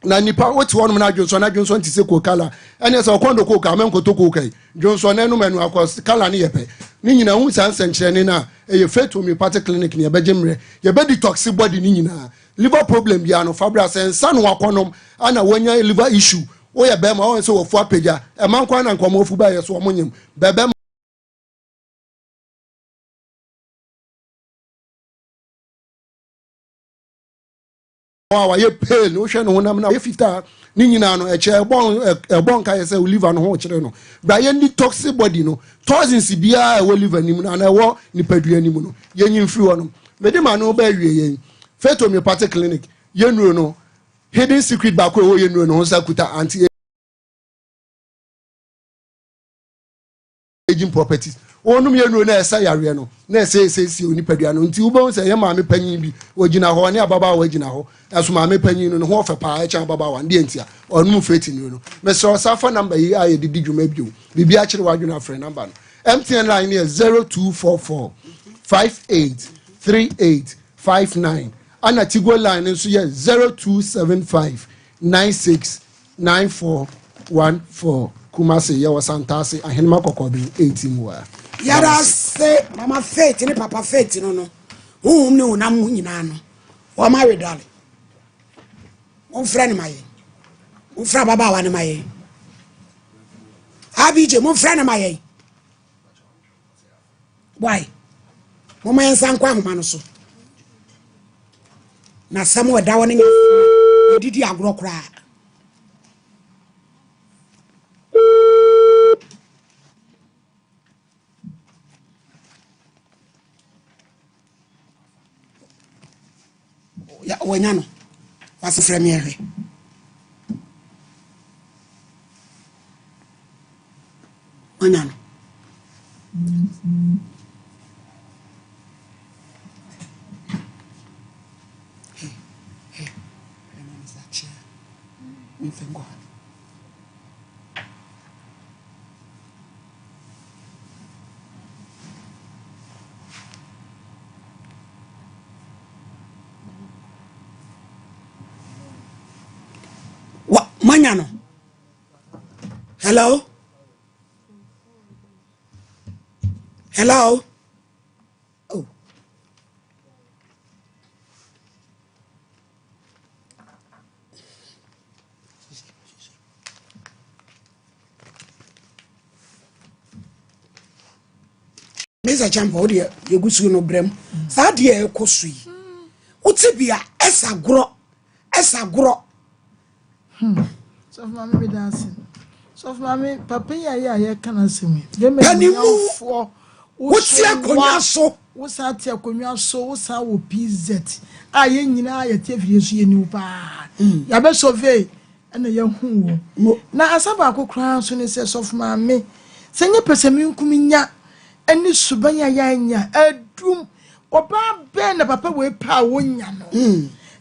na nipa wote honum na dwonso ntise coke kala ene se okondo coke amenkoto coke dwonso na enu manu akwa kala ne yepe ni nyina hu sansankyerani na eye feto homeopathic clinic ne ebejemre ye be detox body ni nyina liver problem bia no fabra sensa no akonom ana wonya liver issue wo ye be ma wo se wo fu apagya e man kwa na nkomo fu ba ye so omonyem bebe wa ye pain wo hwe no honam na ye fita ni nyina no eche ebon ka ye se liver no ho kire no bra ye ni toxic body no toxins bia e wo liver ni mu na wo ni padua ni mu no ye nyim firi wo no mede ma no ba wie ye feto homeopathic clinic yenuro no hidden secret ba ko wo yenuro no honsa kuta anti aging properties onum yenuro na esa yare no na ese onipadua no nti wo bon se ye ma me panyin bi wogina ho ne ababa wogina ho aso ma me panyin no ho ofe pa e chan ababa wa ndie ntia onum feti no me so safa number yi aye didi dwuma bio bibi a kire wadwuna frɛ number no MTN line ne 0244 583859 ana Tigo line nso ye 0275969414 Kumasi ye wasantase ahenema kokobi 18 wa yara se mama faith ni papa faith no ni unam nyina no o ma wedale on friend maye on fra baba wa ne maye abije mon friend maye why mo ma ensan kwa homa no so na samo da woni didi agro kra ya wanyano wasi fremiere Onyano. Hey. Is that chair? Me think God. What? Manyano. Hello? Hello? Oh. Mesa champa o de yegusu no brem. Sa de e kosui. Utibia esagro. So mama me dancing. So mama papa ya kana semi. Dem me for Woti akonya so. Wo sa ti akonya so, wo sa wo PZ. A ye nyina ya ti afiri so ye ni pa. Ya be survey na ye hu wo. Na asaba akokra so ne se so mama. Senye pesemi nkuminya ani subanya ya nya adum oba be na papa we pa wonya no.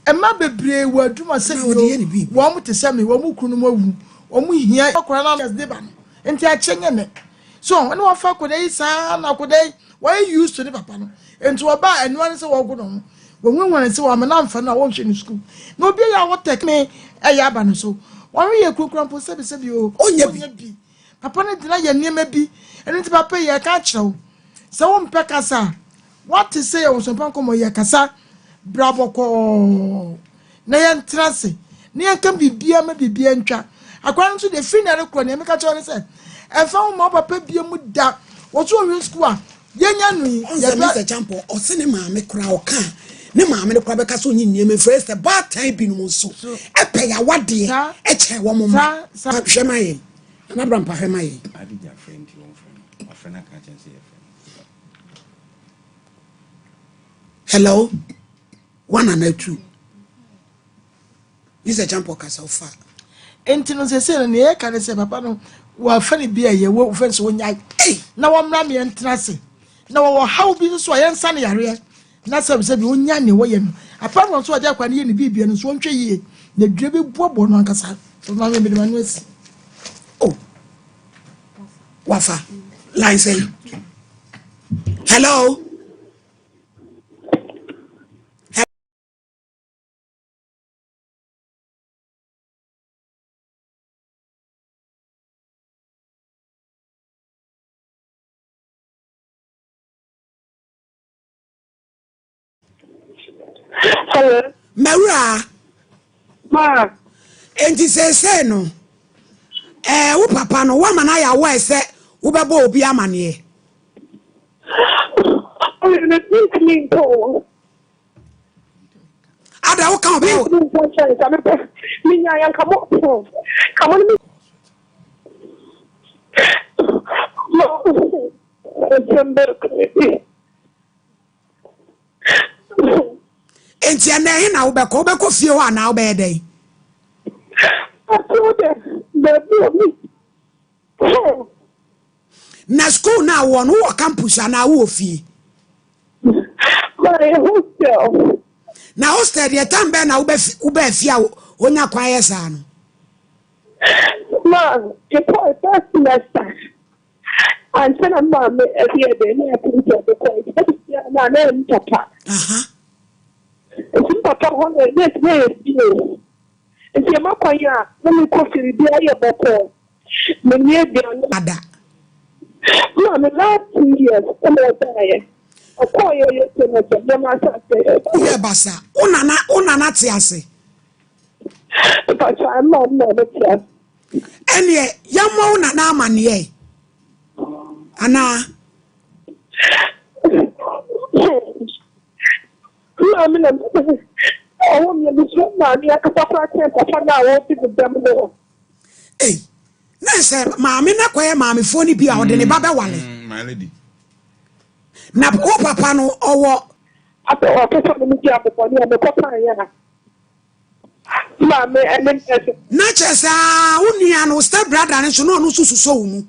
Emma bebre wo adum asemi wo mo te semi wo mu kunu mu awu. Omu hia akora na yes deba no. Enti a chenye ne. So when we fa kodai sa na kodai why used to the papa no. Enti oba enu an se wo go no. Wo nwan se wo na mfa na wo hwe ni school. Na obi ya wo tek me ya ba no so. Wo ye kurukura mpo sebi o. Onya bi. Papa ne dina ye niema bi. Enti papa ye ka kirewo. Se wo mpe kasa. What to say o Sompa Nkomo ye kasa brabo ko. Na ye ntrase. Ne ye kan bibia ma bibia ntwa. Akwan so de finale kro na emeka cho ne se efa wo ma papa bia mu da wo so wi school a yenya nu ye Mr. Champo o se ne ma me kra o kan ne ma me kra be ka so nyi niam first bad time bi no so e pe ya wade e che wo mo ma hwe ma ye na bra mpa hwe ma ye adi ja friend you friend a friend ka chen say friend. Hello 1 and 2 Mr. Champo ka so far enti no se no ne ka ne se papa no wa fa ne bia ye wo fa so nyai na wo mra me entrase na wo how bi so ye nsa ne yare na se bi onya ne wo ye no apa no so aja kwa ne ye ne bibia no so ntwe yie na dure bi bobo no ankasa so na me be ma no esi oh wafa line say hello Hello. Mera. Ma. Enti say no. Wo papa no wa mana ya wa se wo bebo obi amane. Oh, you think me go. Ada wo kan obi. Me nya yan come on. Come on me. No. Enti na he na wo beko fie ho ana wo be dey. Na school na wo no wo campus ana wo fie. My hostel. Na hostel de tambe na wo be fie a onya kwan yesa no. Man, you put first semester. And then I'm mom every day. I think you're my name, Papa. It's Papa, one of the next and see my choir, let me coffee the area before. Many ada. Mom, the last 2 years, I'm not dying. A choir, yeah, Bassa. Unana tiase. But I'm not there. And ye, yamo na man ye. Ana. Hey, na say maami na kwaye maami phone bi a ode ne baba wale. My lady. Na o papa no owo. Ape o pesa me dia papa ni me papa ya. Maami ene Na chesa unua no step brother ne so no susu so unu.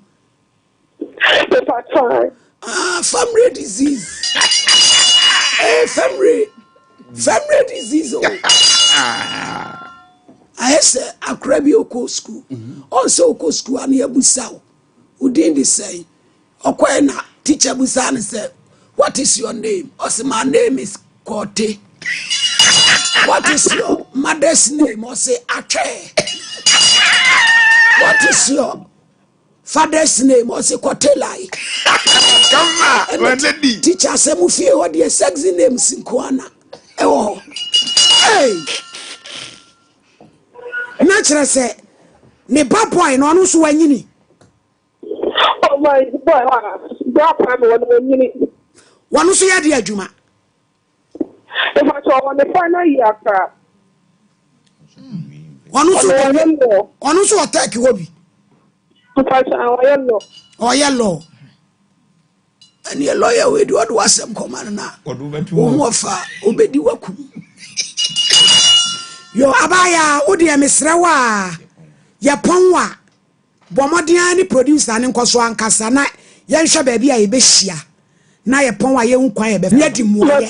Family disease. Family disease. I say akrabi oko school. Also oko school ani ebusa. Udin the say. Okwa na teacher busa and say, "What is your name?" I say, "My name is Kote." "What is your mother's name?" I say, "Ache." "What is your father's name?" I say, "Kotelai." Come on, lady. Teacher say, "Mufie what the sexy name Sinkuana." Oh, hey. Natural say, "Me bad boy no anu so wanyini." Oh my boy, that time when you Wanu so yadi adwuma. if I saw on the final year, Wanu so attack you obi. if I saw yellow. Oh yellow. And your lawyer we do what was some command na. Omofa obedi waku. Yo abaya odi emesrewa. Ya ponwa. Bomodian ni producer ni nkoso ankasa na yenhwe ba bia ye behia. Na ye pon wa ye nkwan ye be. Ne di mu ye.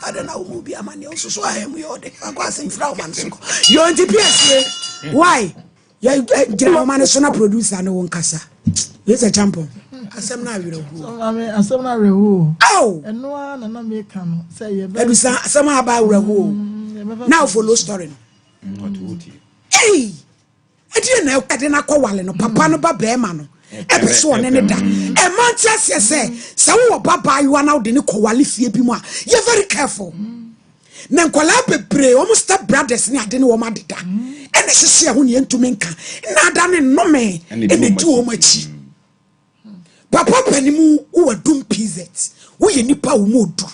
I don't know who be a man also so I am your passing from Mansuko. You want to PS? Why? You man is not producer no one casa. Yes, a champion. Asem na wiro hu. Asem na wiro hu. Oh. Eno na na make am say ye be. Ebi some about wiro hu. Now follow story. Hey. Edi na e na kwale no papa no ba be ma no. Ebe so one ne da. E man tia se wo baba you na de ne kwale fie bi mu a. You very careful. Na nkwala bebre o step brothers ni ade ne wo ma deda. E na hye ho ne entumi nka. Na da ne nnome e ne di wo machi. Papa panimu wo dum pizet. Wo ye nipa wo modu.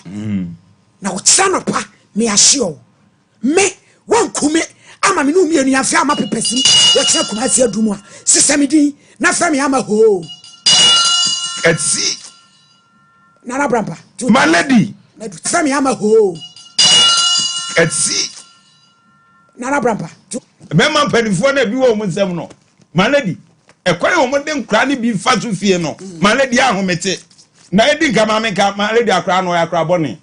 Na wo tsana pa me ahye me won kume ama me no mi anu afa ama pepesi wo kire kuma ase adumu a sisamidi na fa me ama ho etsi nana brampa my lady na fa me ama ho etsi nana brampa mema panifo na bi wo mu nsem no my lady ekwai wo mo de nkra ne bi fa so fie no my lady ahomete na edi nkama me ka my lady akra no yakra bone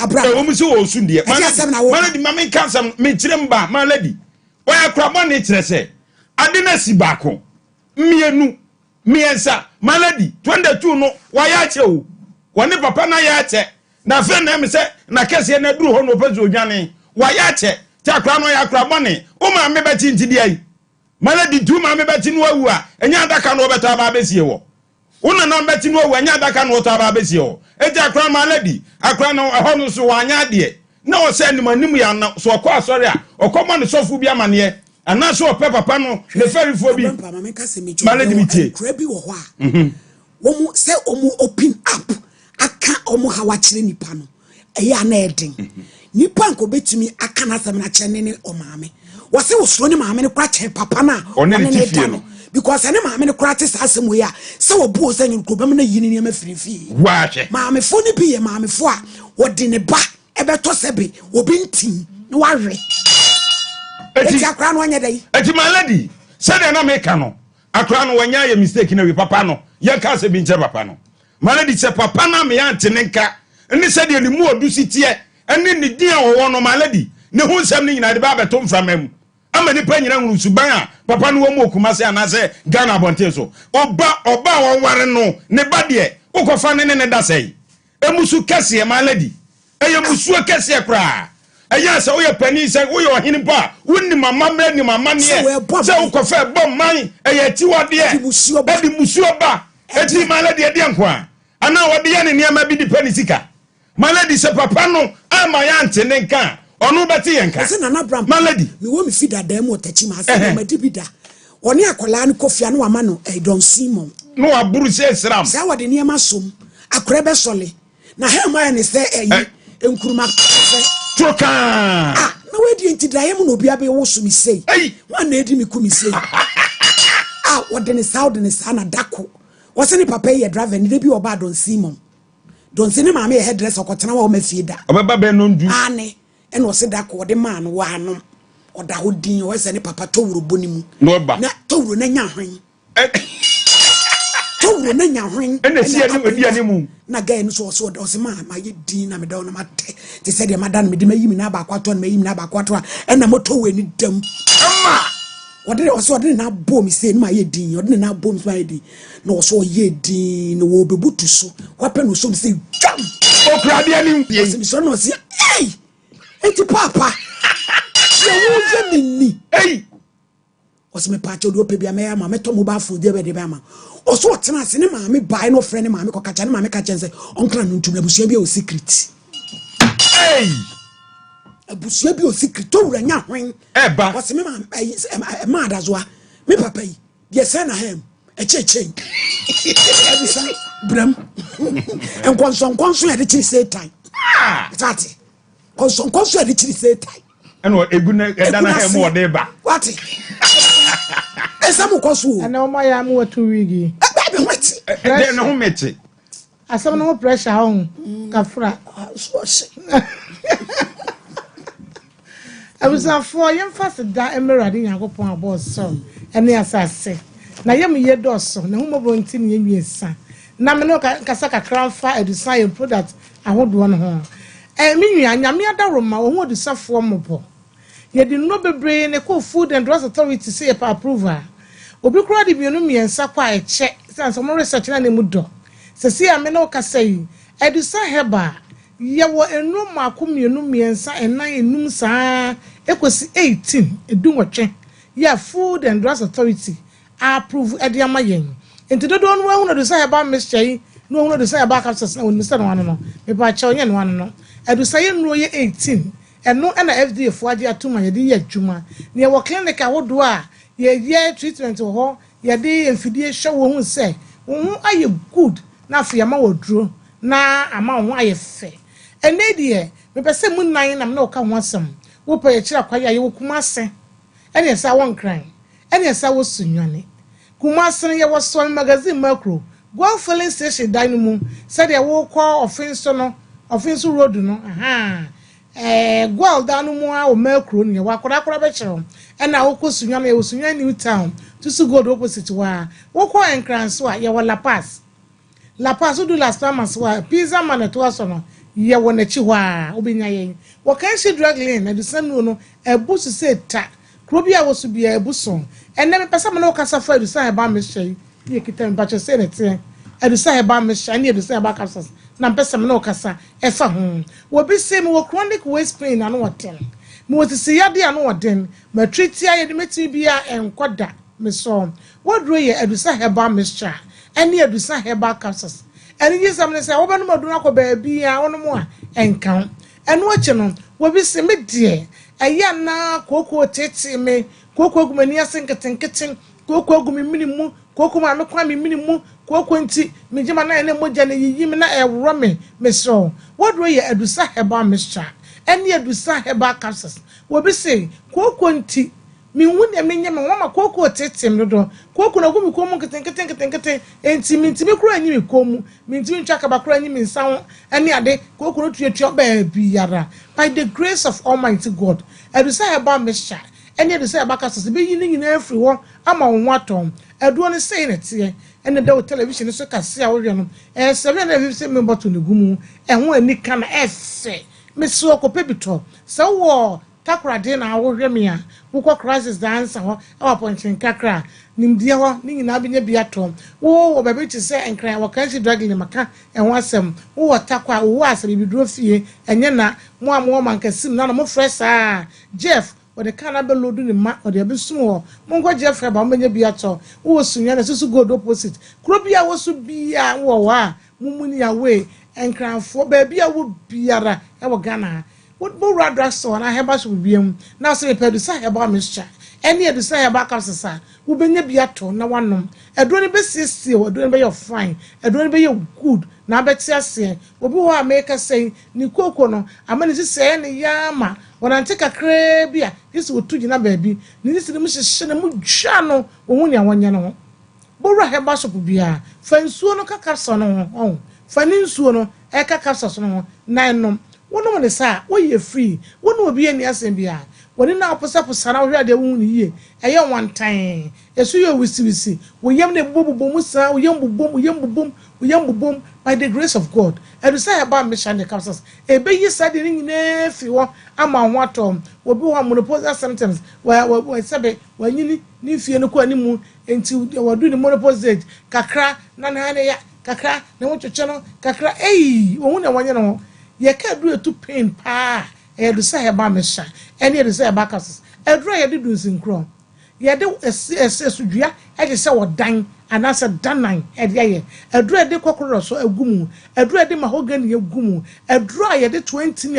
abra wo mu so wo su de my lady mama ka sam me kirem ba my lady wo yakra bone kire se ade na si baako mienu miensa my lady 22 no wa ya che wo woni papa na ya che na fe na me se na kese na duru ho no pezo odwane wa ya che ta akra no yakra bone wo ma me beti ntidi ai my lady tu ma me beti no awu a enya adaka no beta ba besie wo una na beti no awu enya adaka no ta ba besie wo eja akra my lady akra no ho no so wanya de na o se nim anim ya na so okọ asori a okọma ne sofu bi amane ana so papa no le ferifo bi my lady mitie krabi wo ho a wo mu se o mu open up aka o mu hawa kire nipa no eya na eden nipa nko betumi aka na asem na kyene ne o maame wo se wo so ne maame ne kwa kye papa na one ne tifie no because ene maame ne kwa te asem we a se wo bu o se nyi ko bem na yini ne ma firifi wa hwe maame fo ne bi ye maame fo a wo de ne ba ebe to sebe obi ntin ne wa hwe eti akra no anya dai eti my lady said na make no akra no wanya ye mistake na we papa no ye ka se bi nche papa no my lady se papa na me ante ne nka ni said ye ni mu odu sitie eni ni din a wo no my lady ne hu nsem ni nyina de ba beto mframam ama ni pa nyina nwuru suban a papa no wo mu okuma se ana se Ghana bonte so oba won ware no ne ba de ukofa ne da sei emusu kese my lady eye musu kese kra eye se wo ye pani se wo ye ohini pa wonni mama mre ni mama ne se ukofa bom man eye ti wode e di musu ba eti my lady e de nko ana wode ye ne niam bi di pani sika my lady se papa no ama ya ante ne nka onu beti yenka se nana bram my lady me wo mi fida da mo tachi ma se ma di bida oni akola an kofia no ama no don simon no aburu se sram se wode ne ma som akora be sole na he ma ne se enkuruma se troka na we di enti dae mo no bia be wo so mi sei wa na edi mi ku mi sei wode ne saud ne sa na dako wo se ni papa ye driver ni de bi oba don simon don se ni maame ye hairdresser okotena wa o ma fie da obeba be no ndu ane and was said that the man one or that would din or any papa towru bonimu. No ba. Na towru na nyahwen. Towru na nyahwen. And the see any na guy no so ma ye din na me da no ma te said the madam me di mayi mi na ba kwato na mayi mi na ba kwato and na moto we ni dam ama wode also de na bom say no ma ye din wode na bom so ma ye din no so ye din no wo bebutu so wape no so say jam o krade ani ye so no say hey enti papa ye wo je ni hey osi me pa che do pe bia me ama me to mobile phone de be de be ama oso otena ase ne maame bai no friend ne maame ko kacha ne maame ka chense onkra no ntum abusua bi o secret hey abusua bi o secret to wura nya hwen e ba osi me maame ma adazoa me papa yi de sana hem echeche ebisa bram enkonso ya de chi setan tati konso ya de chi setan eno eguna edana hem o de ba what Esamu kosu. Ana o ma ya mu watu wigi. Baby what? De no meti. Asam no pressure on kafra. So se. Abusa for yem fast da emerade yakopon abo so. Ene asase. Na yem ye doso na hu mobo nti ne yemiesa. Na me no kasa kakra fa edusan ye product ahodo no ho. Me nua nyame adaroma wo hu edusafo mobo. Ye di no bebre ne ko food and drugs authority say pa approval. Obi kura di bienu miensa kwa eche sanso mo research na nemu do se si ame na okasa yi edusa heba ye wo enu mako mienu miensa enan enum saa ekosi 18 edunwotwe ya food and drugs authority approve ede amayen enti dodo no hu na edusa heba mixture no hu na edusa heba capsules na woni se no no me ba che onye no no edusa ye no ye 18 eno na FDA fo age atuma ye de ye adwuma ne wo clinic awodo a ye treatment ho ye de emfidie hwe wo hu se wo aye good na afia ma woduro na ama wo aye fe ene de me pese mu nan na me no ka ho asem wo pa ye kira kwaya ye wo kuma se ene esa won kran ene esa wo sunwane kuma se ye wo so magazine macro go filling station dan mu se de wo kwa offense road no gwal danu mu a o makro ne wa kwara be kire na wo ko sunwa na wo sunwa new town tusu god opposite wa wo ko enkranso a ye wo la pass do last time as wa pizza man to aso no ye wo na chi wa obenya ye wo kan shi drug lane na dusanu no ebusu se ta krobia wo su bia ebuso enne me pesa me no kasa fa edusa e ba me hye ye kita me bacho se ne te edusa e ba me hye ne edusa e ba capsules na pesa me no kasa e fa ho wo bi se me wo chronic waist pain na no woten me wo se yade anu woden ma treat ya ye de meti bia enkoda me so wo dro ye edusa e ba me hye ene edusa e ba capsules ene yi sam ne se wo be no madu na ko ba bia wono mo a enkan eno ache no wo bi se me die aya na koko tete me koko gumani asenketenketen koko gumi minimu koko ma mekwa me minimu koko nti me jema na ene moja ne yiyi me na ewro me so wodro ye edusa heba mixture ene edusa heba capsules wo bi se koko nti mi wune me nyema wama koko tete me do koko na gumi komu ketenketen enti mi ntimi kura anyi me komu mi ntimi ntwa kaba kura anyi me nsa ene ade koko no tuatua ba biara by the grace of Almighty God edusa heba mixture ene edusa heba capsules be yi ni nyina afri ho ama wo atom eduo ne sei ne te ene da television so kase a wo no 750 me bottle ne gumu ho ani kana efe me so ko pebito so wo takrade na wo hwe me a wo ko crisis dance ho e ponchin kakra nimdie ho ni nyina bi nya bi atom wo ba bi ti se enkran wo kan si drug ni maka ho asem wo takwa wo asem bi duro fie enye na mo am man kasim na mo fresh Jeff o de kana be lodu ni ma o de be sum ho mo ngo Jeff ba mo nya bi ato wo sunya na susu god opposite kro bia wo su bia wo wa mumuni ya we enkranfo ba bia wo biara e wo Ghana wo radra so na heba so biam na so pedusa heba mixture ene edusa heba capsules wo benya bia to na wanom eduro ne be siesie wo eduro ne be fine eduro ne be good na beti ase obi wo America say ni koko no amani se ne yama wona nte kakra bia isi otugi na baabi ni isi ne mu hye ne mu dwa no wo hu ne awanya no bora heba shop bia fa nsuo no kakapso no ho fa ni nsuo no e kakapso no ho na enom wono mo ne sa wo ye free wono obi ani asem bia woni na oposa na wo hwade wo ni ye eye wantan yesu ye wisi wo yam ne bobobom mu sa wo yam bobom by the grace of God edu say ba mission the capsules e be yi sa de ni nyina fi wo ama ho atom wo bi wo monopause sometimes wo sebe wo nyini ni fie no ko animu enti wo do ni monopause kakra na ya kakra na wo twetwe no kakra wo hu na wonye no ye ka do etu pain pa edu say ba mission ene edu say ba capsules edu ye de do sinkro ye de esudua e de say wo dan anasa danan ediye edura de kokoro so agumu edura de mahogany agumu edura ye de 20 ni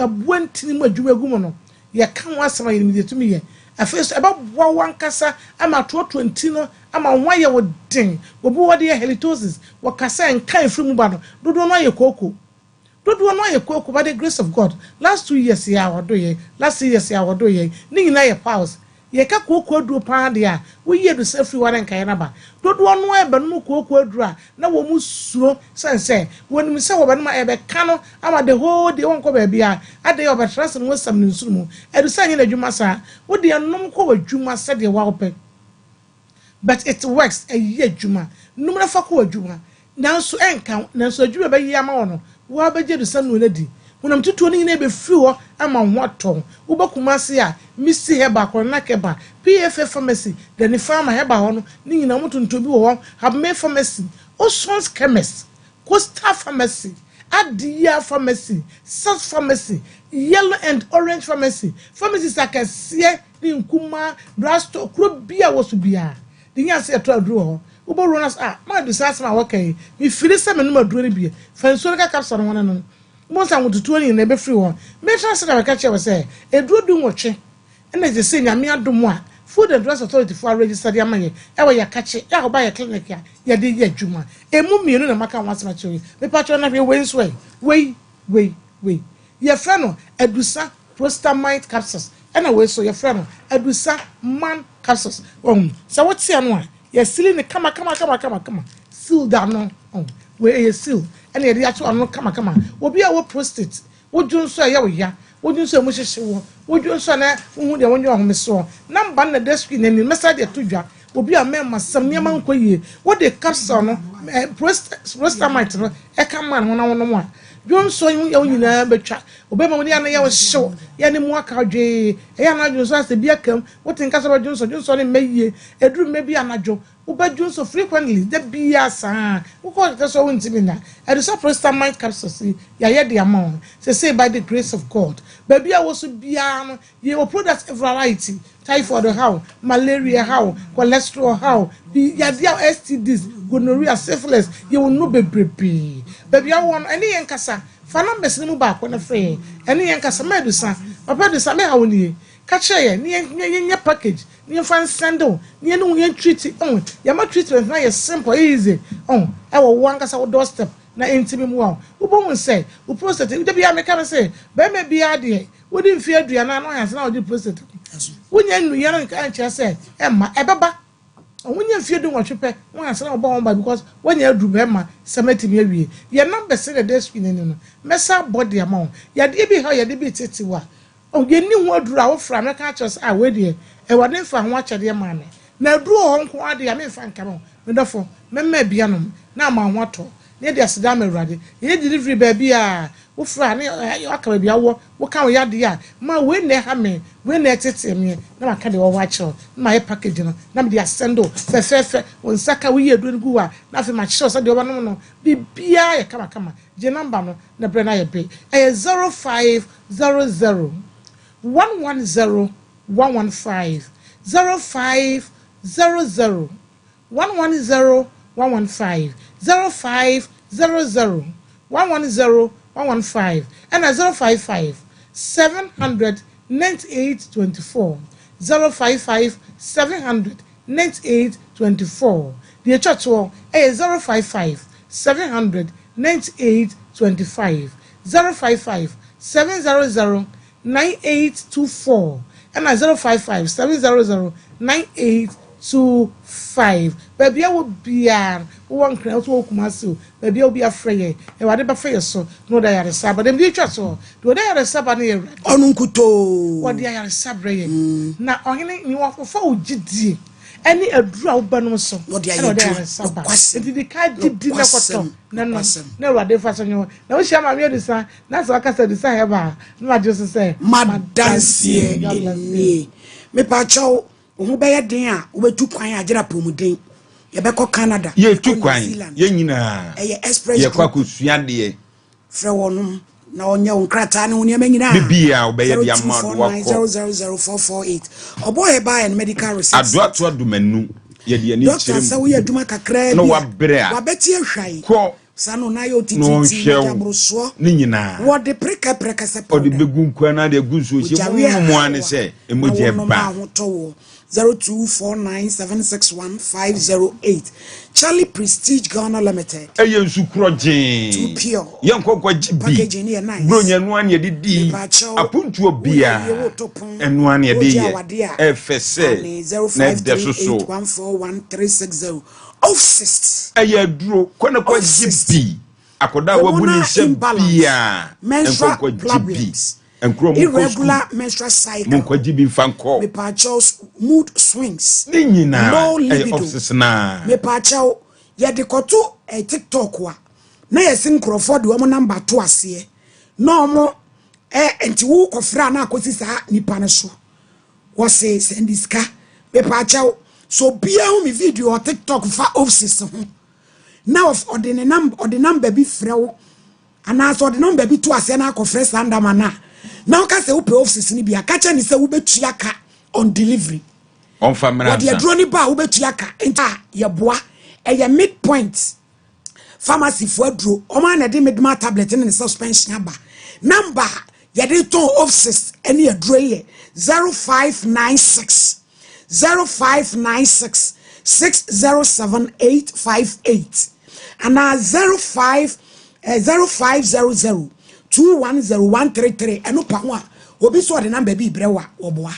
abuantini mu adwuma agumu no ye kan wasama ye immediately ye afes eba bwa wankasa ama to 20 no ama nwa ye wodin obi wode ye halitosis wakasa enkan frimu ba no dodo no ye koko by the grace of God last 2 years ya wodo ye ni nyina ye pause ye ka koko aduro pa de a wo ye do safri ware nkan na ba dodo no e be no koko aduro a na wo mu suro sense wonim se wo be no e be ka no ama the whole day won ko ba bia ade yo be trust no sam no nsuru mu e do sanye na dwuma sa wo de nom ko wadwuma se de wa ope but it works a ye dwuma numra fa ko wadwuma nanso enkan nanso adwuma be yi ama wo no wo abeje do sam no na di wonam tutuo ni na be free ho ama ho aton wo bakuma se a misi heba ko na keba PFA pharmacy the ni farmer heba ho no ni nyina motonto bi wo have me pharmacy Ocean's chemist Costa pharmacy Adia pharmacy South pharmacy yellow and orange pharmacy pharmacies akasie ni nkuma drugstore kro bia wo so bia di nya se to aduro ho wo bo runas ma do sasa ma wakai mi fili se me no aduro ni bia fanso ka capsule no no monsa wotutuo ni na be free won me trust na ka chewe say eduro du nwotwe na je se nyame adom a Food and Drugs Authority for register the amaye e we yakache ya ho ba ya clinic ya ya de ye adwuma emu mienu na maka wasema chewe me patro na we nswe we ye fra no adusa prostamide capsules na we so ye fra no adusa man capsules so what see no a ye sili ne kama seal da no we ye seal and ye acho no kama obi a wo prostate wo junso ya wo ya wo junso mu hyehye wo junso na hu de wonyo ahome so number na desk na ni message de todwa obi a mema sam niam ankoyie wo de capsule no prostamite no e ka man ho na wono mo a junso ya nyina betwa obema mo ni ana ya wo hyew ya ni mu aka dwe e ya na junso ase bia kam wo tin kasa junso ne meyie eduru mebi anadwo ubaju so frequently the biasa uko so wintimi na e so prostamide capsules ya ye de amount say by the grace of God baby a wo so bia no ye wo product variety typhoid how malaria how cholesterol how ya dia STDs gonorrhea syphilis ye wo no bebrebe baby a won ene yen kasa fa numbers ni mu ba ko na free ene yen kasa medusa papa de sa me ha woni ka che ye nye package ni fan sandal ni no ye treat ya ma treatment na ye simple easy e wo wankasa wo doorstep na intimi mu a wo bo say wo prostate de bia me ka say be me bia de wo di mfi aduana na ya na wo di prostate wo nya nu ya no ka nche say e ma e beba wo nya mfi adu nwotwe wo ya na wo ba won because wo nya adu be ma samati me awie ye number say the desk ni no mesa body amount ya de bi ha ya de bi tetiwa ye ni ho adura wo fra me ka chos we de e wade mfa ho akyede ma me na aduro ho nko ade ya me mfa nka no me dofo memma bia no na ma ho ato ne de aseda ma urade ye delivery ba bia wo fra ne aka bia wo ka wo ya de ya ma we ne ha me we ne tete me na ma ka de wo wacho na ma package no na me de asendo fe won saka wo ye do gu a na fe ma chiro so de wo no no bibia ye kama je number no na bre na ye be 0500 110 115 0500 110 115 0500 110 115 and 055 700 9824 055 700 9824 the church wall 055 700 9825 055 700 9824 and 055 700 9824 0800-522-25. Baby, I will be one crowd to Kumasu. Baby, I will be afraid. And whatever for so, no, they are a sabbath. And future so, do they are a sabbath near Onunkuto? What they are a sabbath. Now, only you want for GD. Any a draw banus, what they are sabbath. It is the kind of dinner for no, they fasten you. Now, we shall my real design. That's what I said. Decide, no, just say, Madame, me pacho. Who be a dear, we took kwan agera pomuden. Ye be ko Canada. Ye took kwan. Ye nyina. Ye express. Ye kwa kusua de. Frɛ wonum na onye onkrata ne woni amanyina. Bibia obeye bia mad wakọ. 00448. Obo he ba and medical research. Ado ato adumanu. Ye de ani chirem. Doctor say we aduma kakra bi. No wa bere a. Wa beti ahwai. Ko sano na yo tititi jabroso. Ni nyina. Wo de preka se pa. O de begu nkwa na de gusu o se mo ane se emoje ba. 0249761508. Charlie Prestige Ghana Limited. Eye nsu krojen. Too pure. Ye nkokwa gibi. Packaging here nice. Bronya no ane de di. Apuntu obia. Enu ane de ye. FSA. 0538141360. Offsist. Eye duro kwana kwa gibi. Akoda wabuni se bia. Menstrual problems. Irregular menstrual cycle. Me pachos mood swings. Low libido. Me pacho ye de koto TikTok wa. Na ye sin Crawford wo mo number 2 ase. No mo enti wo kofra na akosi sa nipa ne so. Wo say sendiska. Me pacho so bia hu mi video o TikTok fa office ho. Now of ordinary number bi frewo. Ana so the number bi 2 ase na akofra sanda mana. Now ka se wo pay office ni bia ka che ni se wo betua ka on delivery on family what ye drone ba wo betua ka enta ye boa ye midpoint pharmacy fo aduro o ma na de medma tablet ni suspension aba number ye de ton office ene aduro ye 0596 60785 and 0500 210133 eno pa ho a obi so de number bi brewa oboa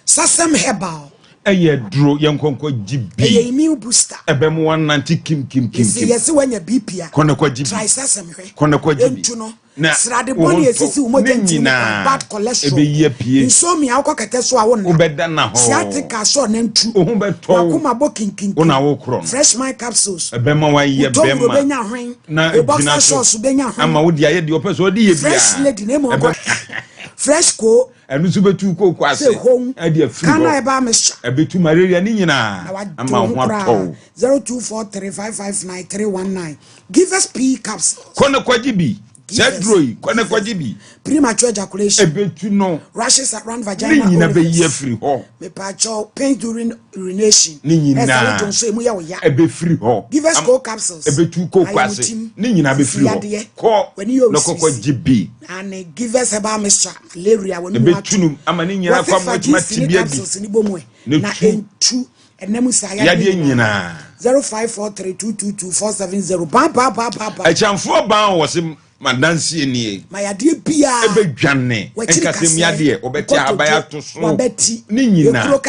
sasem herbal eye duro yenkonko gibi eye immune booster ebem 190 kim yes wanya BP a kono kwa gibi try sasem hwe kono kwa gibi entuno na srade body esisi umojanti bad cholesterol ebe ye pie insomnia akọ kete so a wona ubeda na ho sciatica so na ntu ohun beto akuma bokinkin una wo kro fresh mind capsules ebema wa ye bema na boxer sauce benya hwen ama wodi aye de opeso odi ye bia fresh lady na mo fresh co enu so betu ko kwase e de afri kana eba mesha ebetu malaria ni nyina ama ho ato 0243559319 give us P capsules kono kwa gibi Zedroi, kone kwa jibi. Premature ejaculation. Ebetu no. Rashes around vagina. Ni nyina be ye free ho. Me pacho pain during urination. Ni nyina. Esa tonso emu ya oya. Ebe free ho. Give us co capsules. Ebetu ko kwase. Ni nyina be free ho. Ko. No ko jibi. And give us about mixture malaria when you ebetu num ama ni nyina kwa mo tibia bi. Na entu enemu saya. Ya de nyina. 0543222470. Ba. Echamfo ban wo se madansi nie ma yade bia ebe dwane enkasem yade obeti abaya to so ni nyina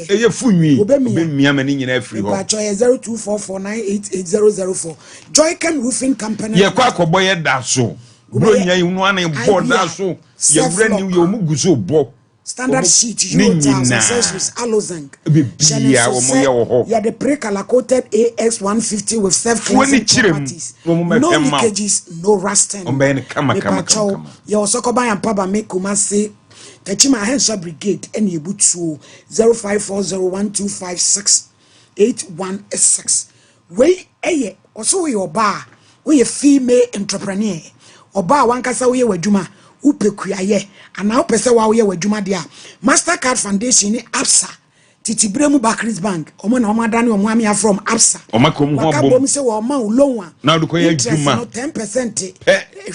eye funwi obemia ma ni nyina afiri ho ba joy 0244988004 Joy Cam Roofing Company ye kwa akobo ye da so bro nya inu ana bo da so ye wura ni ye omuguso bo standard sheet you accessories alozang bibia omoye wo ho ya the pre-color coated AX150 with self-cleansing properties no leakages no rusting kama ya osoko ban paba make kuma say Kachima Hensha Brigade any ebutu 054012568186 we eye also we oba we female entrepreneur oba wankasa we wadwuma upekuaye ana opese wa ye wadwuma dia Mastercard Foundation ni Absa titibremu Barclays Bank omo na omo adane omo amia from Absa omakom ho bom se wo ma loan na do ko ye adwuma 10%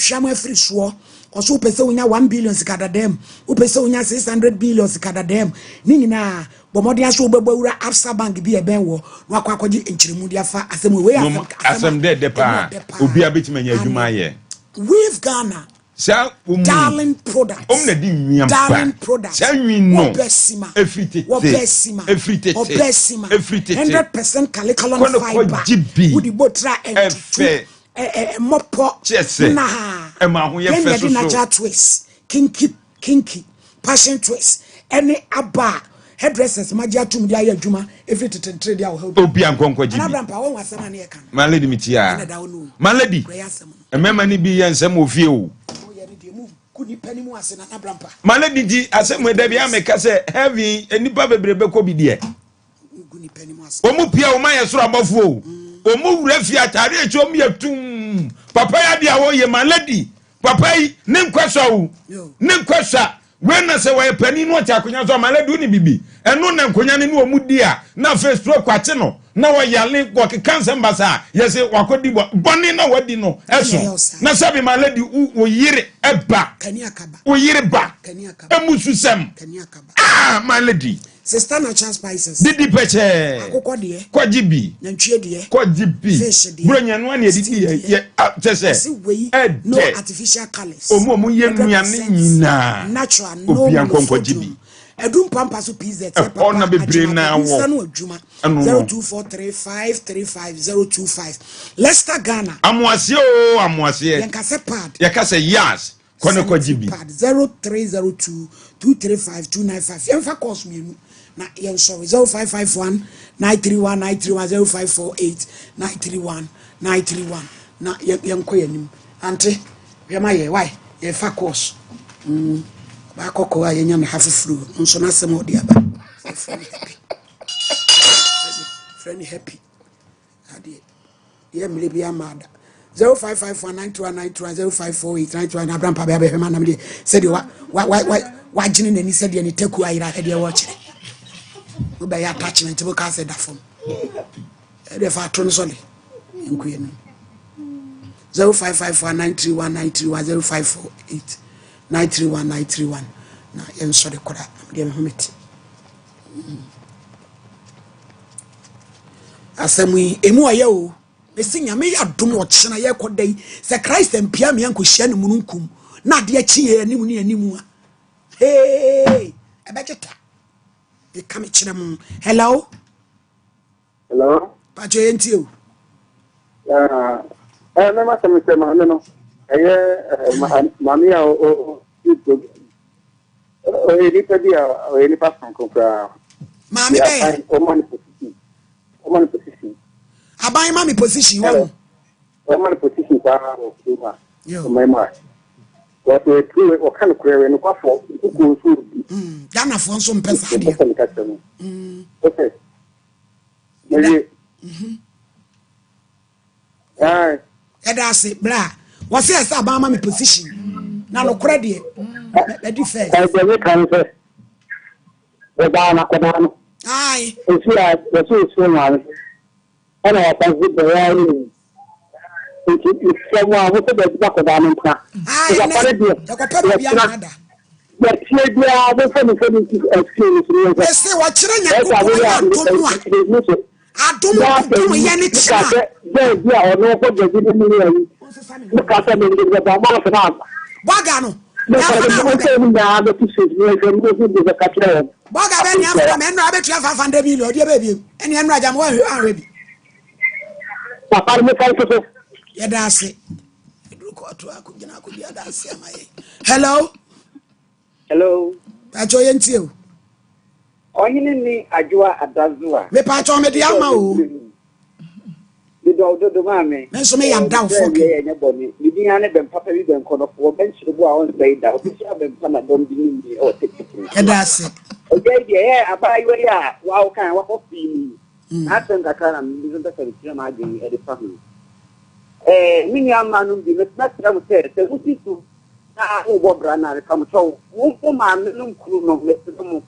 hwama free so oso upese unya 1 billion sikadadem upese unya 600 billion sikadadem ni nyina bomodi aso obebawura Absa Bank bi eben wo no akwakoji enchiremu dia fa asem we asem de pa obi abetima nya adwuma ye We've Ghana darling product darling product obesima obesima 100% calicalon fiber with the botra and mopo na then natural twist kinky passion twist any aba hairdressers magia tum dia adwuma every trade dia wo obi ankonko jibi na brampa won wasema na ye kan my lady mitia my lady emema ni bi yensem ofie o my lady di asem da bia meka se heavy enipa bebrebe ko bi de omu pia o maye soro abofo o omu wura fi atare echi omu yatum papa ya dia wo ye my lady papa yi ne nkwasa o ne nkwasa when say we pani no tia akonya so my lady ni bibi eno na nkonya ne omu di a na face stroke kwate no na wa yale ko cancer mbasa yese wakodi boni na wadi no eso na sabi my lady wo yire eba wo yire ba emususem my lady sister na chance spices didi peche akoko de kwa jibi nantwie de kwa jibi bronya no na edidi ye tese no artificial colors omu ye nuane nyina natural no obiankonko jibi edum pampa so pz on na bebre na wo sanu adwuma 0243535025 Leicester Ghana amwase yankase pad yakase yes kono ko jibi pad 0302235295 yemfa course mienu na yen sorry 0551 931 948 na yenko yanim ante yema ye why ye fa course ba kokko aye nyam half flu nso na sem odi aba friend happy ade ye mle bia mada 0551921920548921 abram pa bia be ma na mle said wa gine nani said ye ni taku ayira e de wo kire wo be ya attachment bo ka said da fom e de fa tro so le nku ye no 0551931931 931 na yenso de kora de Muhammad asemi emu aye o esinya me ya dum o chena ye kodai se Christ empia me anko hia ne mununkum na de achi ye anim ne animu a hey abejeta e kam chena mu hello pacho yenti o me ma se me se ma no mami o ele pedia ele passa comprar mami be o mani position abai mami position wo o mani position kwa o kuma o mai ma wato tuwe o kan kwewe no kwafo ku so dana fo nso mpesa de okay eda se bra what's your about my position? Now, no credit. Let you first. I can't say. Aye. It's someone. And I can see the reality. It's someone who said that back of the Bagano. Baga ben ya from en na betu 500 million dia baby en en raja mo already papa me kai to ya dase eduko to akugina akubia dase amaye hello pacho yenti o oyini ni ajua adazua me pacho me dia ma o do mame menso me ya down for ke nya boni bibi ane ben papa bi ben kono fo ben chibu a on say da o bi ben pana dom bi ni o take ya dase o ge ye abayi we ya wa o kan wa ko fi ni na tanga kana mi zo da ka ri ma agin e de family mini amanu bi me na tra mo se uti tu na o bo bra na ka mo cho wo ma me no nkuru no me mo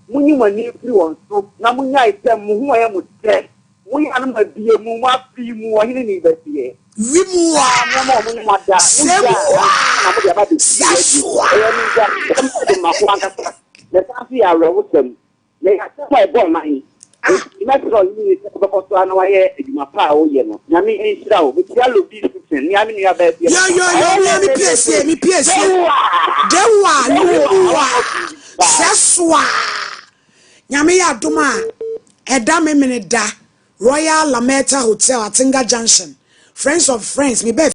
munyi mani pri won so na munya item mu ho ya mo te we are not be a more free more in the university. We more Johnson, ya mi ya ba bi. Yo, me PSA. Dewa, no. Seswa. Nyame ya duma. Eda me da. Royal Lametta Hotel at Tinga Junction. Friends of Friends, me be